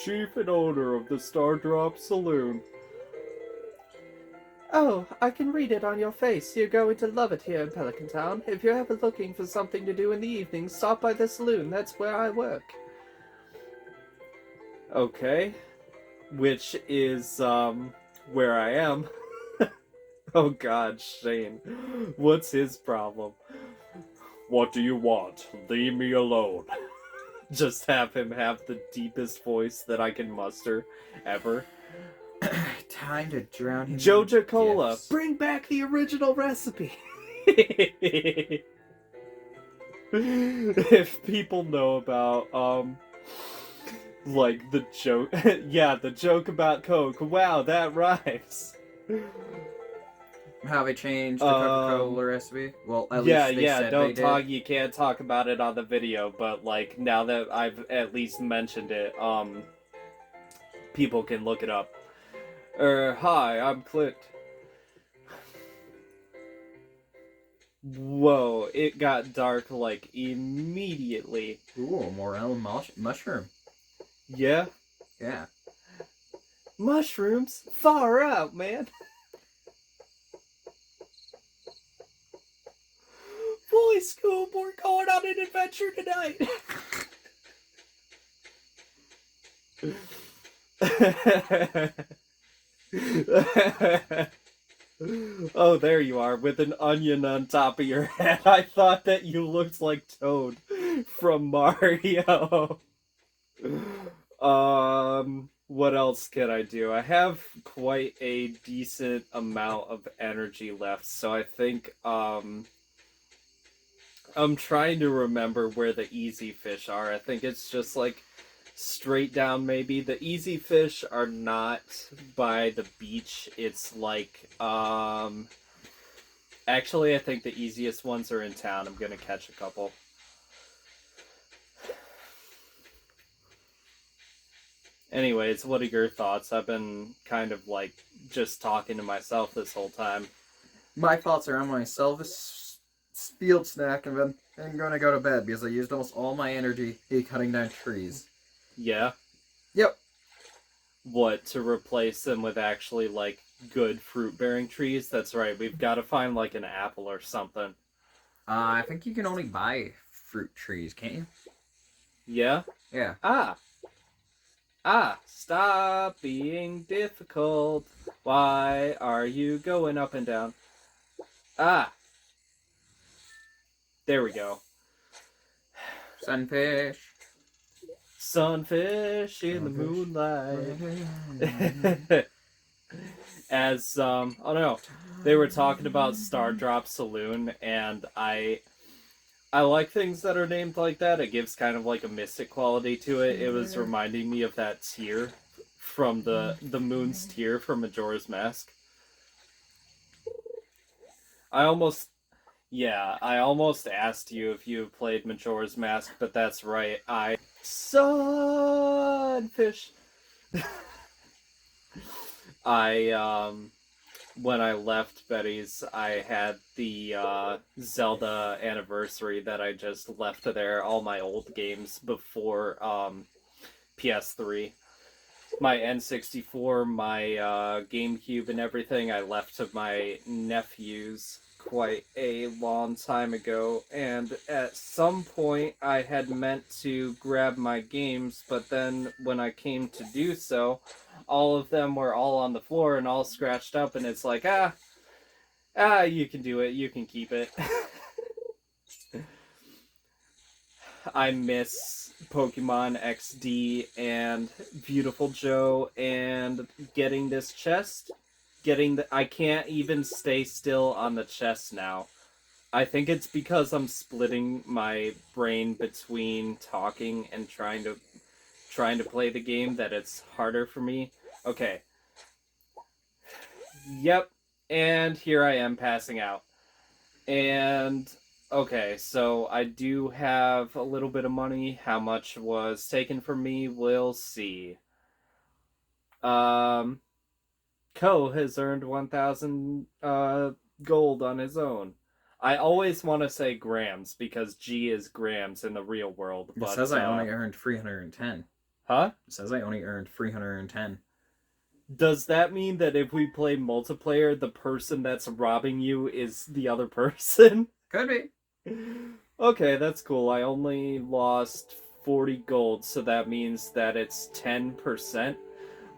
Chief and owner of the Star Drop Saloon. Oh, I can read it on your face. You're going to love it here in Pelican Town. If you're ever looking for something to do in the evening, stop by the saloon. That's where I work. Okay. Which is, where I am. Oh god, Shane. What's his problem? What do you want? Leave me alone. Just have him have the deepest voice that I can muster ever. Time to drown him. Joja Cola, bring back the original recipe. If people know about, like the joke, yeah, the joke about Coke. Wow, that rhymes. How they changed the Coca-Cola recipe? Well, at least they said don't they talk. did. You can't talk about it on the video, but like now that I've at least mentioned it, people can look it up. Hi, I'm Clint. Whoa, it got dark like immediately. Ooh, morel mushroom. Yeah? Yeah. Mushrooms? Far out, man. Boy, Scoob, we're going on an adventure tonight. Oh, there you are, with an onion on top of your head. I thought that you looked like Toad from Mario. What else can I do? I have quite a decent amount of energy left, so I think, I'm trying to remember where the easy fish are. I think it's just, like, straight down, maybe. The easy fish are not by the beach. It's, like, actually, I think the easiest ones are in town. I'm gonna catch a couple. Anyways, what are your thoughts? I've been kind of, like, just talking to myself this whole time. My thoughts are on myself. This field snack, and then I'm going to go to bed because I used almost all my energy cutting down trees. Yeah? Yep. What, to replace them with actually, like, good fruit-bearing trees? That's right, we've got to find, like, an apple or something. I think you can only buy fruit trees, can't you? Yeah? Yeah. Stop being difficult. Why are you going up and down? There we go. Sunfish. Sunfish in the moonlight. As, oh no, they were talking about Stardrop Saloon, and I like things that are named like that. It gives kind of like a mystic quality to it. It was reminding me of that tear from the moon's tear from Majora's Mask. I almost asked you if you played Majora's Mask, but that's right. Sunfish. When I left Betty's, I had the Zelda anniversary that I just left there, all my old games before PS3. My N64, my GameCube and everything I left to my nephews quite a long time ago, and at some point I had meant to grab my games, but then when I came to do so, all of them were all on the floor and all scratched up, and it's like, you can do it, you can keep it. I miss Pokemon XD and Beautiful Joe and getting this chest. I can't even stay still on the chest now. I think it's because I'm splitting my brain between talking and trying to play the game that it's harder for me. Okay. Yep. And here I am passing out. And okay, so I do have a little bit of money. How much was taken from me? We'll see. Ko has earned 1,000 gold on his own. I always want to say grams because G is grams in the real world. But, it says I only earned 310. Huh? It says I only earned 310. Does that mean that if we play multiplayer, the person that's robbing you is the other person? Could be. Okay, that's cool. I only lost 40 gold, so that means that it's 10%.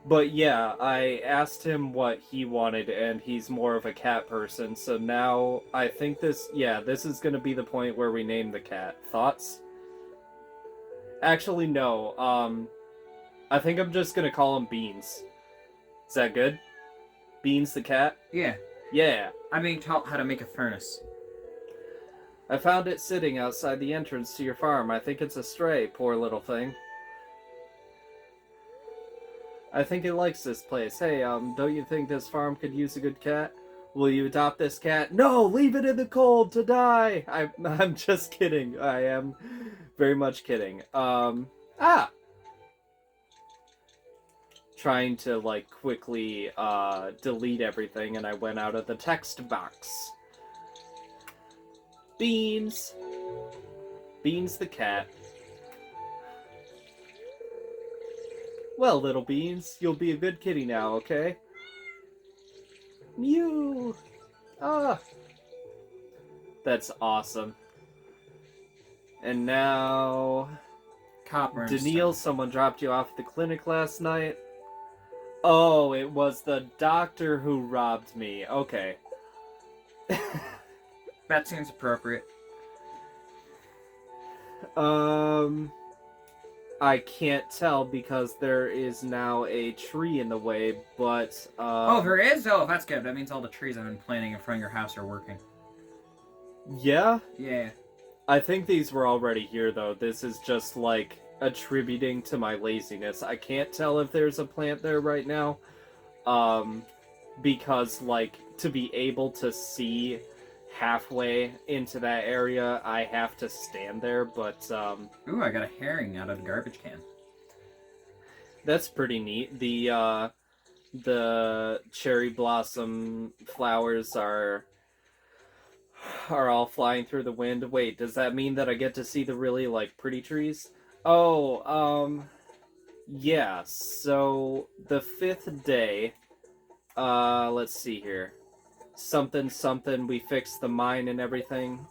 But yeah, I asked him what he wanted, and he's more of a cat person, so now I think this is gonna be the point where we name the cat. Thoughts? Actually, no. I think I'm just gonna call him Beans. Is that good? Beans the cat? Yeah. Yeah. I'm being taught how to make a furnace. I found it sitting outside the entrance to your farm. I think it's a stray, poor little thing. I think it likes this place. Hey, don't you think this farm could use a good cat? Will you adopt this cat? No, leave it in the cold to die! I'm just kidding. I am very much kidding. Trying to, like, quickly, delete everything, and I went out of the text box. Beans! Beans the cat. Well, little Beans, you'll be a good kitty now, okay? Mew! Ah! That's awesome. And now... Copper and Daniil, stone. someone dropped you off at the clinic last night. Oh, it was the doctor who robbed me. Okay. That seems appropriate. I can't tell because there is now a tree in the way, but, Oh, there is? Oh, that's good. That means all the trees I've been planting in front of your house are working. Yeah? Yeah. I think these were already here, though. This is just, like, attributing to my laziness. I can't tell if there's a plant there right now, because, like, to be able to see halfway into that area, I have to stand there, but, Ooh, I got a herring out of the garbage can. that's pretty neat. The cherry blossom flowers are all flying through the wind. Wait, does that mean that I get to see the really, like, pretty trees? Oh, yeah, so the 5th day, let's see here. Something, we fixed the mine and everything.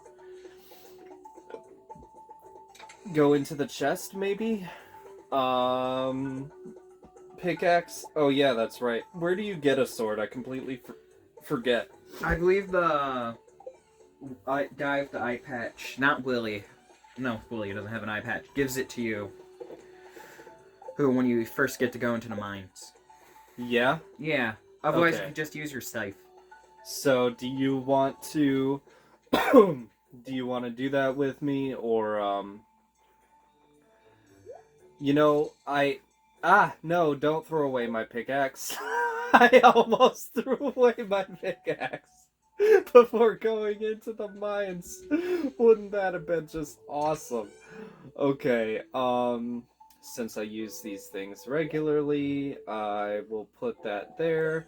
Go into the chest, maybe? Pickaxe? Oh, yeah, that's right. Where do you get a sword? I completely forget. I believe the guy with the eye patch, not Willie. No, Willie doesn't have an eye patch. Gives it to you. Who, when you first get to go into the mines. Yeah? Yeah. Otherwise, Okay. you can just use your scythe. So, do you want to... do you want to do that with me, or, You know, no, don't throw away my pickaxe. I almost threw away my pickaxe before going into the mines. Wouldn't that have been just awesome? Okay, since I use these things regularly, I will put that there.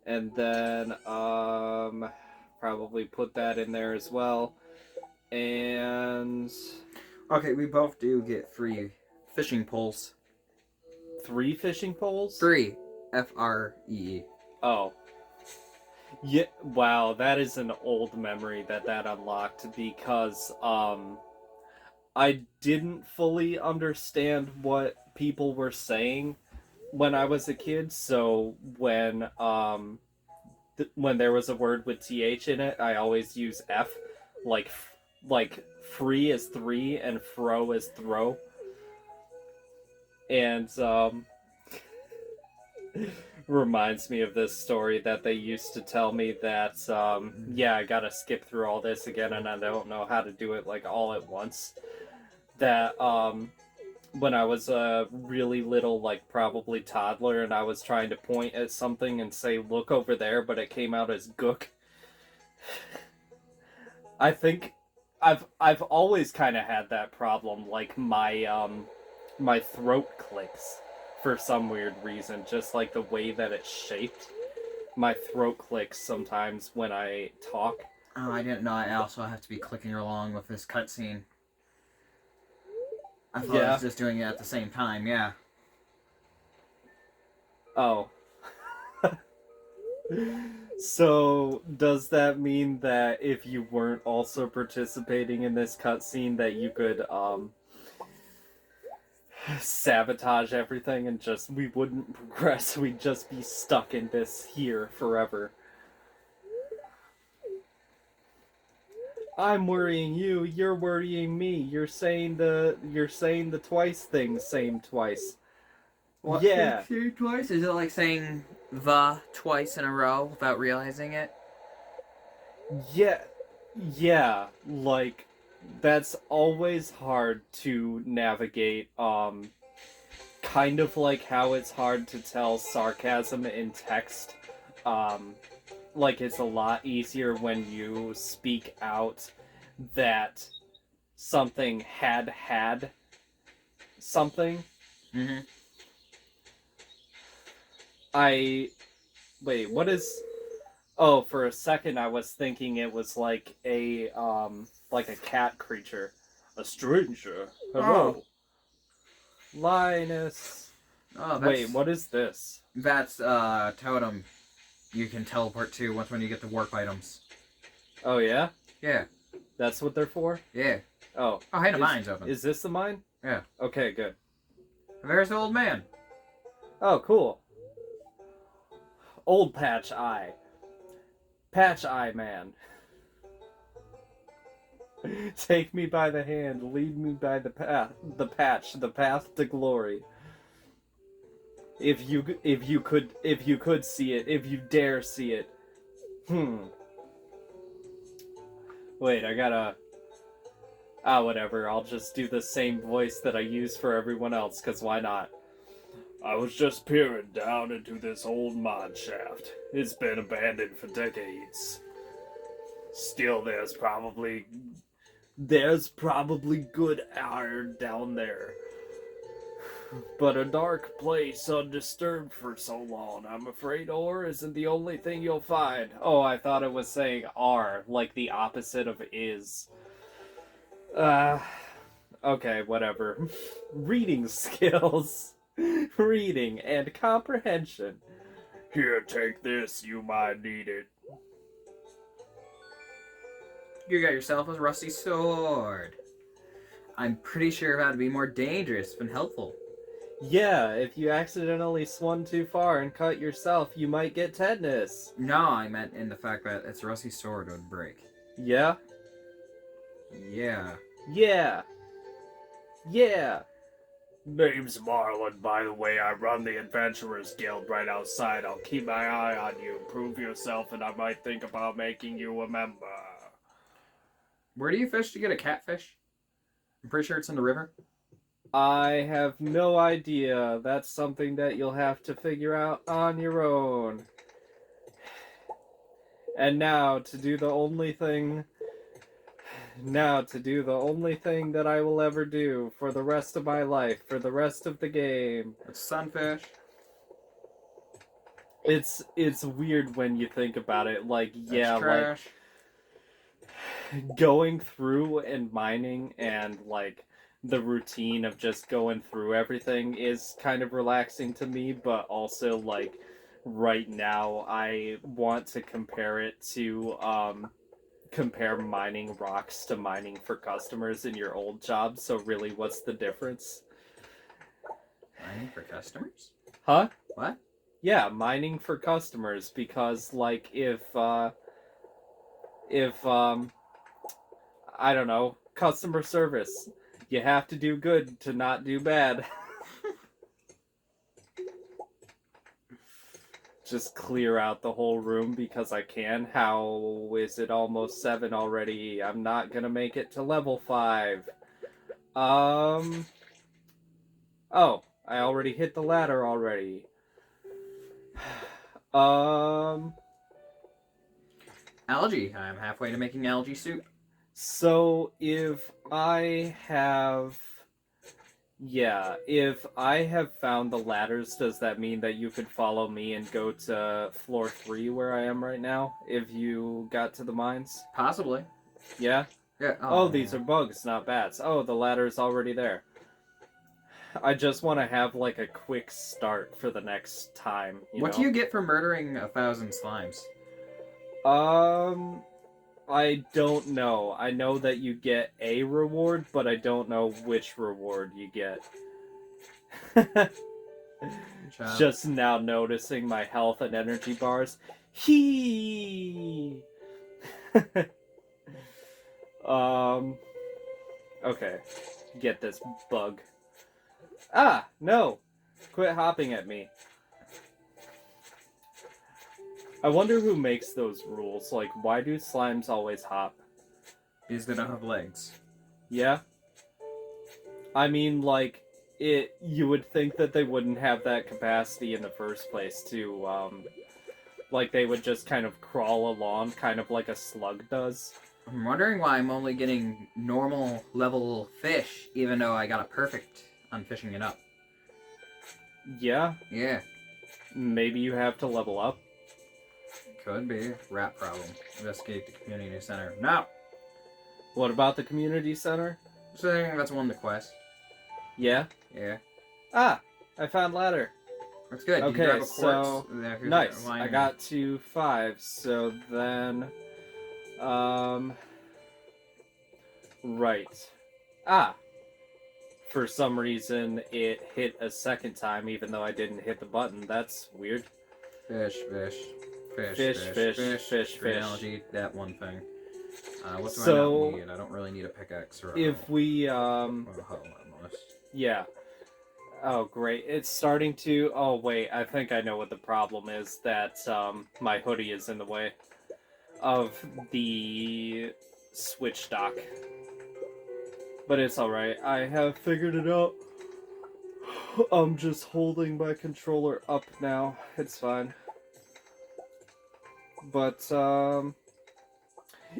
And then, probably put that in there as well. And... Okay, we both do get 3 fishing poles. 3 fishing poles? 3. F-R-E-E. Oh. Yeah, wow, that is an old memory that unlocked because, I didn't fully understand what people were saying when I was a kid, so when there was a word with TH in it, I always use F, like free is 3 and fro is throw. And, reminds me of this story that they used to tell me that, yeah, I gotta skip through all this again and I don't know how to do it, like, all at once. That, when I was a really little, like, probably toddler, and I was trying to point at something and say, look over there, but it came out as gook. I think I've always kind of had that problem, like, my throat clicks for some weird reason, just like the way that it's shaped. My throat clicks sometimes when I talk. Oh, I didn't know I also have to be clicking along with this cutscene. I thought I was just doing it at the same time, yeah. Oh. So, does that mean that if you weren't also participating in this cutscene that you could, sabotage everything and we wouldn't progress, we'd just be stuck in this here forever? I'm worrying you, you're worrying me. You're saying the twice thing same twice. What? Yeah. Say twice? Is it like saying the twice in a row without realizing it? Yeah. Yeah, like that's always hard to navigate. Kind of like how it's hard to tell sarcasm in text. Um like it's a lot easier when you speak out that something had something. Mm-hmm. Wait, what is... Oh, for a second I was thinking it was like a cat creature. A stranger. Hello. Linus. Oh, that's... Wait, what is this? That's, totem you can teleport to once when you get the warp items. Oh, yeah? Yeah. That's what they're for? Yeah. Oh. Oh, hey, the mine's open. Is this the mine? Yeah. Okay, good. There's the old man. Oh, cool. Old Patch Eye. Patch Eye Man. Take me by the hand, lead me by the path to glory. If you could see it, if you dare see it. Wait, I gotta... whatever, I'll just do the same voice that I use for everyone else, cause why not? I was just peering down into this old mine shaft. It's been abandoned for decades. Still, there's probably good iron down there. But a dark place undisturbed for so long. I'm afraid ore isn't the only thing you'll find. Oh, I thought it was saying are, like the opposite of is. Okay, whatever. Reading skills. Reading and comprehension. Here, take this, you might need it. You got yourself a rusty sword. I'm pretty sure that'd be more dangerous than helpful. Yeah, if you accidentally swung too far and cut yourself, you might get tetanus. No, I meant in the fact that its rusty sword would break. Yeah? Yeah. Yeah. Yeah. Name's Marlon, by the way. I run the Adventurers Guild right outside. I'll keep my eye on you. Prove yourself, and I might think about making you a member. Where do you fish to get a catfish? I'm pretty sure it's in the river. I have no idea. That's something that you'll have to figure out on your own. And now to do the only thing that I will ever do for the rest of my life, for the rest of the game. It's sunfish. It's weird when you think about it. Like, yeah, trash. like going through and mining and like the routine of just going through everything is kind of relaxing to me, but also like right now I want to compare it to compare mining rocks to mining for customers in your old job. So really, what's the difference? Mining for customers? Huh? What? Yeah, mining for customers, because like if I don't know, customer service, you have to do good to not do bad. Just clear out the whole room because I can. How is it almost 7 already? I'm not gonna make it to level 5. Oh, I already hit the ladder already. Algae. I'm halfway to making algae soup. So if I have found the ladders, does that mean that you could follow me and go to floor 3 where I am right now if you got to the mines? Possibly. Yeah? Yeah. Oh, these are bugs, not bats. Oh, the ladder's already there. I just want to have like a quick start for the next time. What do you get for murdering 1,000 slimes? I don't know. I know that you get a reward, but I don't know which reward you get. Just now noticing my health and energy bars. Hee. Okay. Get this bug. Ah, no. Quit hopping at me. I wonder who makes those rules. Like, why do slimes always hop? Because they don't have legs. Yeah? I mean, like, you would think that they wouldn't have that capacity in the first place to, like, they would just kind of crawl along, kind of like a slug does. I'm wondering why I'm only getting normal level fish, even though I got a perfect on fishing it up. Yeah? Yeah. Maybe you have to level up. Could be. Rat problem. Investigate the community center. No! What about the community center? So I think that's one of the quests. Yeah? Yeah. Ah! I found ladder. That's good. Did Okay, you grab a quartz? so There, here's nice. a line I here. got to 5, so then, right. Ah! For some reason, it hit a second time, even though I didn't hit the button. That's weird. Fish, fish, fish, Fish, fish, fish, Great fish. analogy, that one thing. What do I So, not need? I don't really need a pickaxe or a... If we, Oh, almost. yeah. Oh, great. It's starting to... Oh, wait. I think I know what the problem is. That, my hoodie is in the way of the switch dock. But it's alright. I have figured it out. I'm just holding my controller up now. It's fine. But,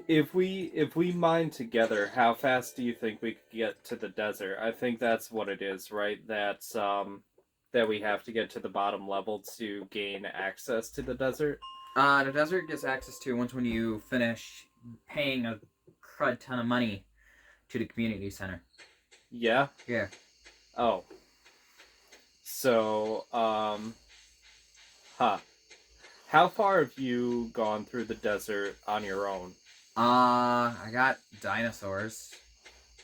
if we mine together, how fast do you think we could get to the desert? I think that's what it is, right? That's, that we have to get to the bottom level to gain access to the desert? The desert gets access to once when you finish paying a crud ton of money to the community center. Yeah? Yeah. Oh. So, huh. How far have you gone through the desert on your own? I got dinosaurs.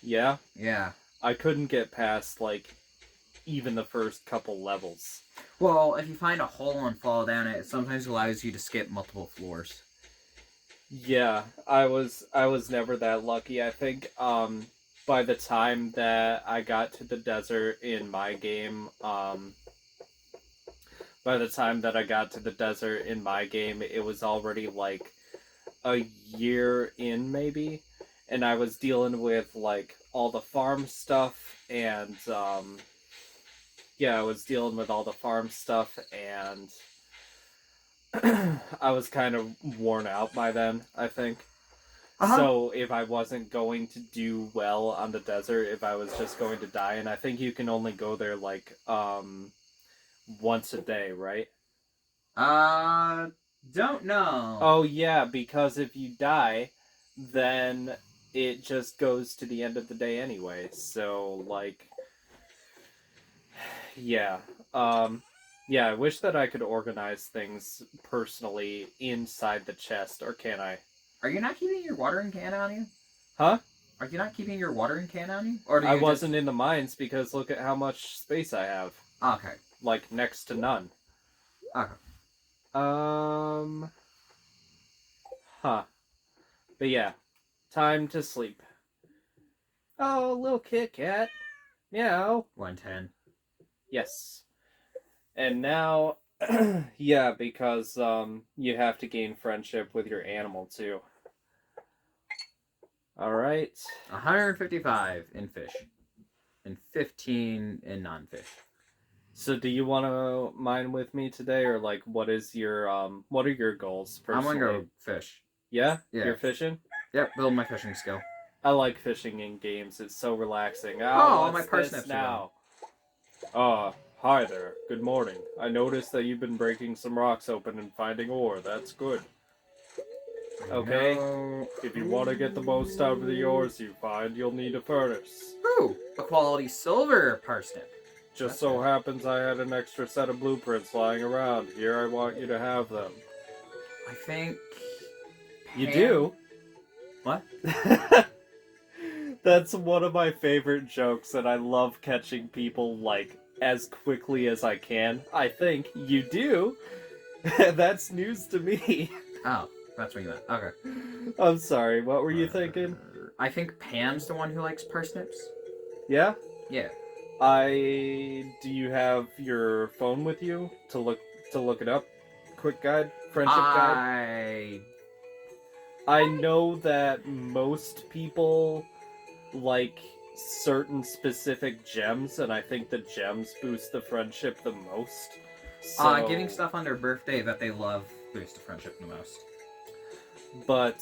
Yeah? Yeah. I couldn't get past, like, even the first couple levels. Well, if you find a hole and fall down it, sometimes allows you to skip multiple floors. Yeah, I was never that lucky. I think by the time that I got to the desert in my game, it was already like a year in maybe, and I was dealing with like all the farm stuff and I was dealing with all the farm stuff and I was kind of worn out by then, I think. So if I wasn't going to do well on the desert, if I was just going to die, and I think you can only go there like once a day, right? Don't know. Oh yeah, because if you die, then it just goes to the end of the day anyway. So like, yeah. Yeah, I wish that I could organize things personally inside the chest, or can I? Are you not keeping your watering can on you? Huh? Are you not keeping your watering can on you? Or do you I wasn't in the mines because look at how much space I have. Okay. Like, next to none. Okay. Huh. But yeah, time to sleep. Oh, little Kit Kat. Meow. 110. Yes. And now, yeah, because, you have to gain friendship with your animal, too. Alright. 155 in fish. And 15 in non-fish. So do you want to mine with me today, or, like, what are your goals, personally? I'm gonna go fish. Yeah? Yeah. You're fishing? Yep, build my fishing skill. I like fishing in games. It's so relaxing. all my what's parsnips this are now? Hi there. Good morning. I noticed that you've been breaking some rocks open and finding ore. That's good. Okay. No. If you want to get the most out of the ores you find, you'll need a furnace. Ooh, a quality silver parsnip. Just That's so good. happens I had an extra set of blueprints lying around. Here, I want you to have them. I think. You Pam- do? What? That's one of my favorite jokes, and I love catching people, like, as quickly as I can. I think you do. That's news to me. Oh, that's what you meant. Okay. I'm sorry, what were you thinking? I think Pam's the one who likes parsnips. Yeah? Yeah. Do you have your phone with you to look it up? Quick guide? Friendship guide? I know that most people like certain specific gems, and I think the gems boost the friendship the most. So, Giving stuff on their birthday that they love boosts the friendship the most. but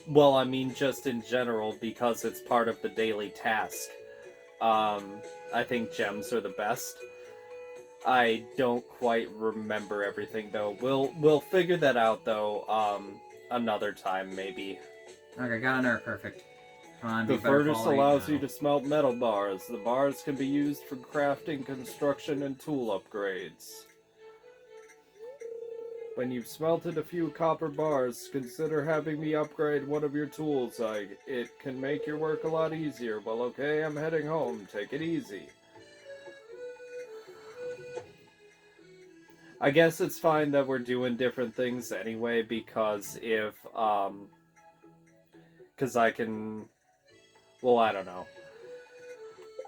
well, I mean, just in general, because it's part of the daily task. I think gems are the best. I don't quite remember everything though. We'll figure that out though. Another time maybe. Okay, got another perfect. Come on, The be better furnace quality. allows No. you to smelt metal bars. The bars can be used for crafting, construction, and tool upgrades. When you've smelted a few copper bars, consider having me upgrade one of your tools. It can make your work a lot easier. Well, okay, I'm heading home. Take it easy. I guess it's fine that we're doing different things anyway, because because I can, well, I don't know.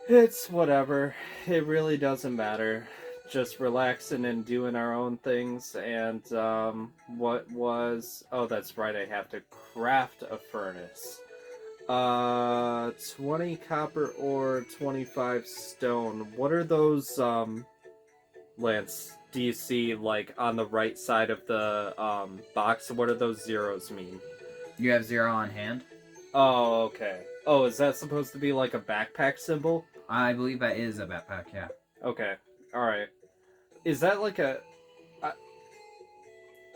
It's whatever. It really doesn't matter. Just relaxing and doing our own things. And, oh, that's right, I have to craft a furnace. 20 copper ore, 25 stone. What are those, Lance? Do you see, like, on the right side of the, box? What do those zeros mean? You have 0 on hand? Oh, okay. Oh, is that supposed to be like a backpack symbol? I believe that is a backpack, yeah. Okay. Alright. Is that like a...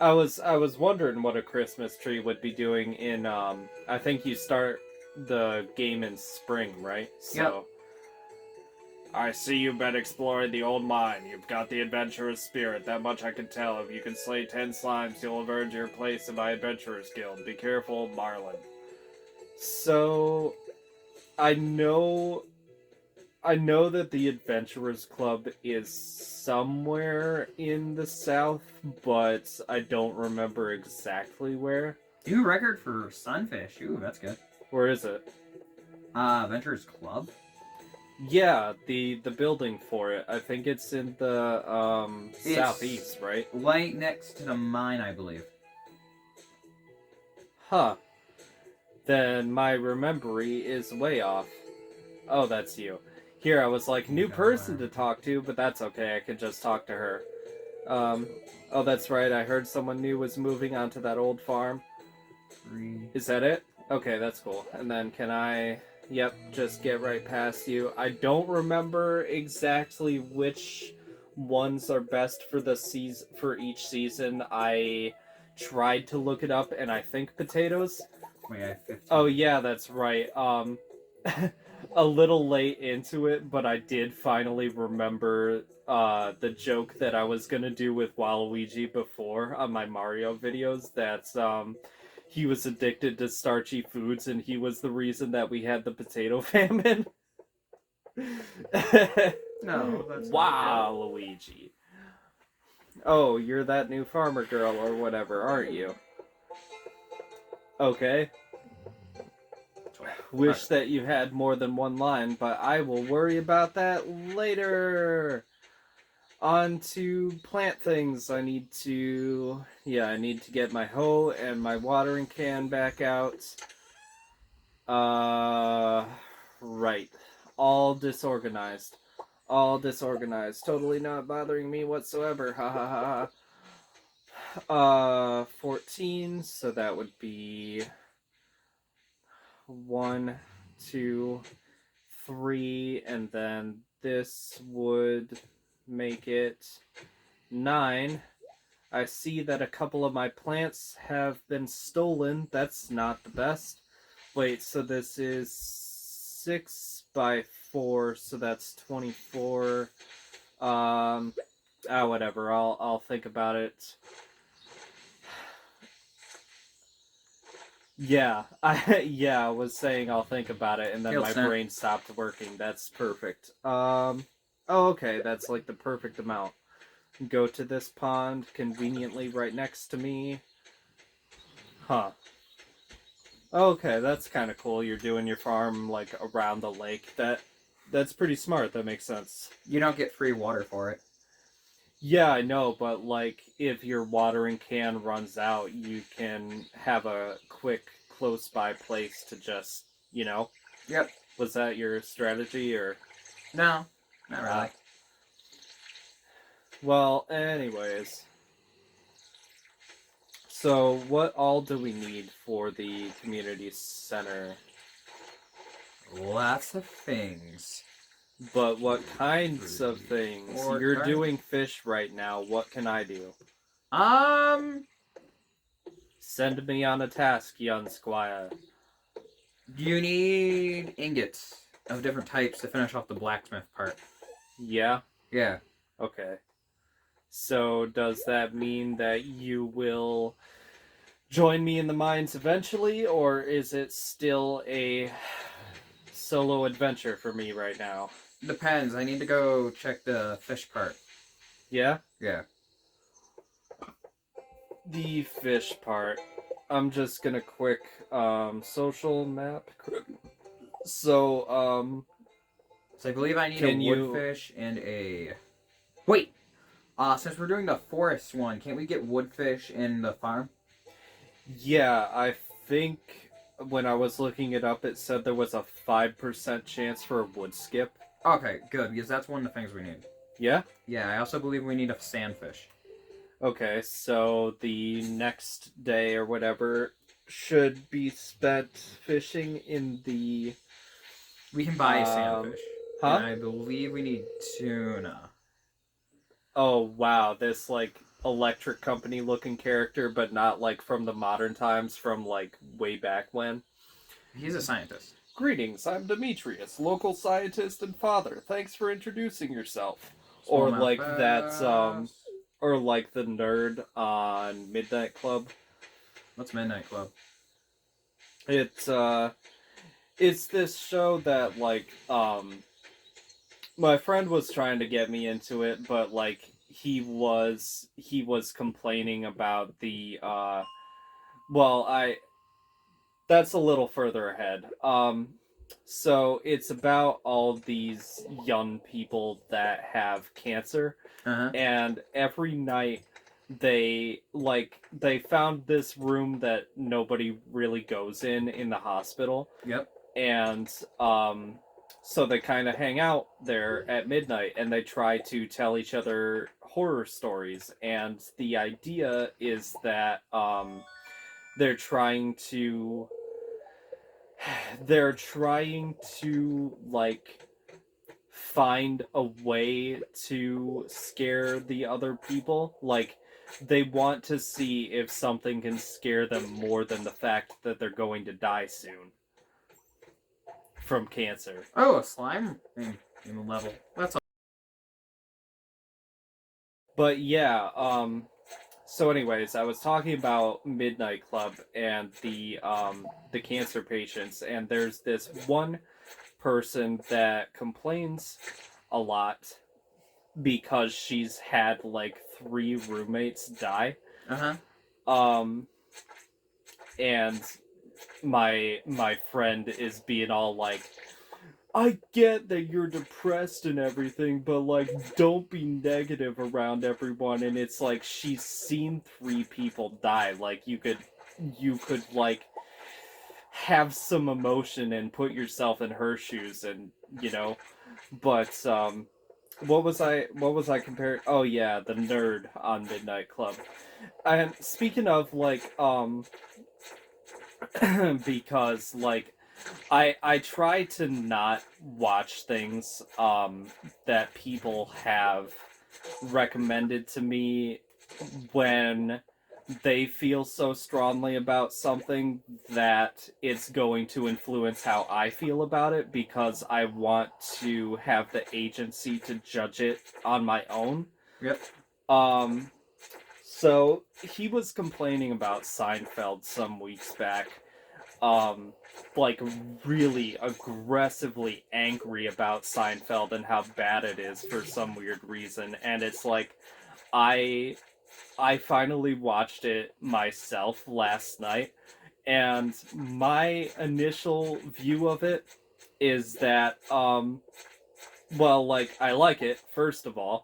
I was wondering what a Christmas tree would be doing in, I think you start the game in spring, right? So... I see you've been exploring the old mine. You've got the adventurous spirit, that much I can tell. If you can slay 10 slimes, you'll have earned your place in my adventurers guild. Be careful, Marlin. So... I know that the Adventurers Club is somewhere in the south, but I don't remember exactly where. New record for Sunfish. Ooh, that's good. Where is it? Adventurers Club? Yeah, the building for it. I think it's in the It's southeast, right? Right next to the mine, I believe. Huh. Then my memory is way off. Oh, that's you. Here, I was like, new person to talk to, but that's okay, I can just talk to her. Oh, that's right, I heard someone new was moving onto that old farm. 3. Is that it? Okay, that's cool. And then can I... Yep, just get right past you. I don't remember exactly which ones are best for the for each season. I tried to look it up, and I think potatoes. Wait, I have 15. Oh yeah, that's right. A little late into it, but I did finally remember the joke that I was gonna do with Waluigi before on my Mario videos. That's he was addicted to starchy foods, and he was the reason that we had the potato famine. No, that's wow, Luigi. Oh, you're that new farmer girl or whatever, aren't you? Okay. Wish that you had more than one line, but I will worry about that later. On to plant things. I need to get my hoe and my watering can back out. Right. All disorganized. Totally not bothering me whatsoever. Ha ha ha. 14, so that would be 1, 2, 3, and then this would make it 9. I see that a couple of my plants have been stolen. That's not the best. Wait, so this is 6 by 4, so that's 24. Whatever. I'll think about it. Yeah, I was saying I'll think about it, and then He'll my snap. brain stopped working. That's perfect. Oh, okay, that's like the perfect amount. Go to this pond, conveniently right next to me. Huh. Okay, that's kind of cool. You're doing your farm like around the lake. That's pretty smart. That makes sense. You don't get free water for it. Yeah, I know, but like if your watering can runs out, you can have a quick close by place to just, you know. Yep. Was that your strategy or No, not really. Well, anyways. So, what all do we need for the community center? Lots of things. But what kinds of things? Or You're kinds. doing fish right now. What can I do? Send me on a task, young squire. You need ingots of different types to finish off the blacksmith part. Yeah? Yeah. Okay. So, does that mean that you will join me in the mines eventually, or is it still a solo adventure for me right now? Depends. I need to go check the fish part. Yeah? Yeah. The fish part. I'm just gonna quick social map. So So I believe I need Can a you- woodfish and a... Wait! Since we're doing the forest one, can't we get woodfish in the farm? yeah, I think when I was looking it up, it said there was a 5% chance for a wood skip. Okay, good, because that's one of the things we need. Yeah? Yeah, I also believe we need a sandfish. Okay, so the next day or whatever should be spent fishing in the... We can buy a sandfish. Huh? And I believe we need tuna. Oh, wow, this, like, electric company looking character, but not, like, from the modern times, from, like, way back when. He's a scientist. Greetings, I'm Demetrius, local scientist and father. Thanks for introducing yourself. Small Or amount like of that's, bass. or like the nerd on Midnight Club. What's Midnight Club? It's this show that, like, my friend was trying to get me into it, but, like, he was complaining about the, that's a little further ahead. So it's about all these young people that have cancer, Uh-huh. and every night they found this room that nobody really goes in the hospital. Yep. And so they kind of hang out there at midnight and they try to tell each other horror stories, and the idea is that they're trying to like find a way to scare the other people. Like, they want to see if something can scare them more than the fact that they're going to die soon from cancer. Oh, a slime in the level. That's all. But yeah, so anyways, I was talking about Midnight Club and the cancer patients, and there's this one person that complains a lot because she's had like 3 roommates die. Uh-huh. And my friend is being all like, I get that you're depressed and everything, but like, don't be negative around everyone. And it's like, she's seen 3 people die. Like, you could like have some emotion and put yourself in her shoes, and you know. But what was I comparing? Oh yeah, the nerd on Midnight Club. And speaking of, like, because like I try to not watch things that people have recommended to me when they feel so strongly about something that it's going to influence how I feel about it because I want to have the agency to judge it on my own. Yep. So he was complaining about Seinfeld some weeks back, like really aggressively angry about Seinfeld and how bad it is for some weird reason, and it's like, I I finally watched it myself last night, and my initial view of it is that, well, like, I like it, first of all,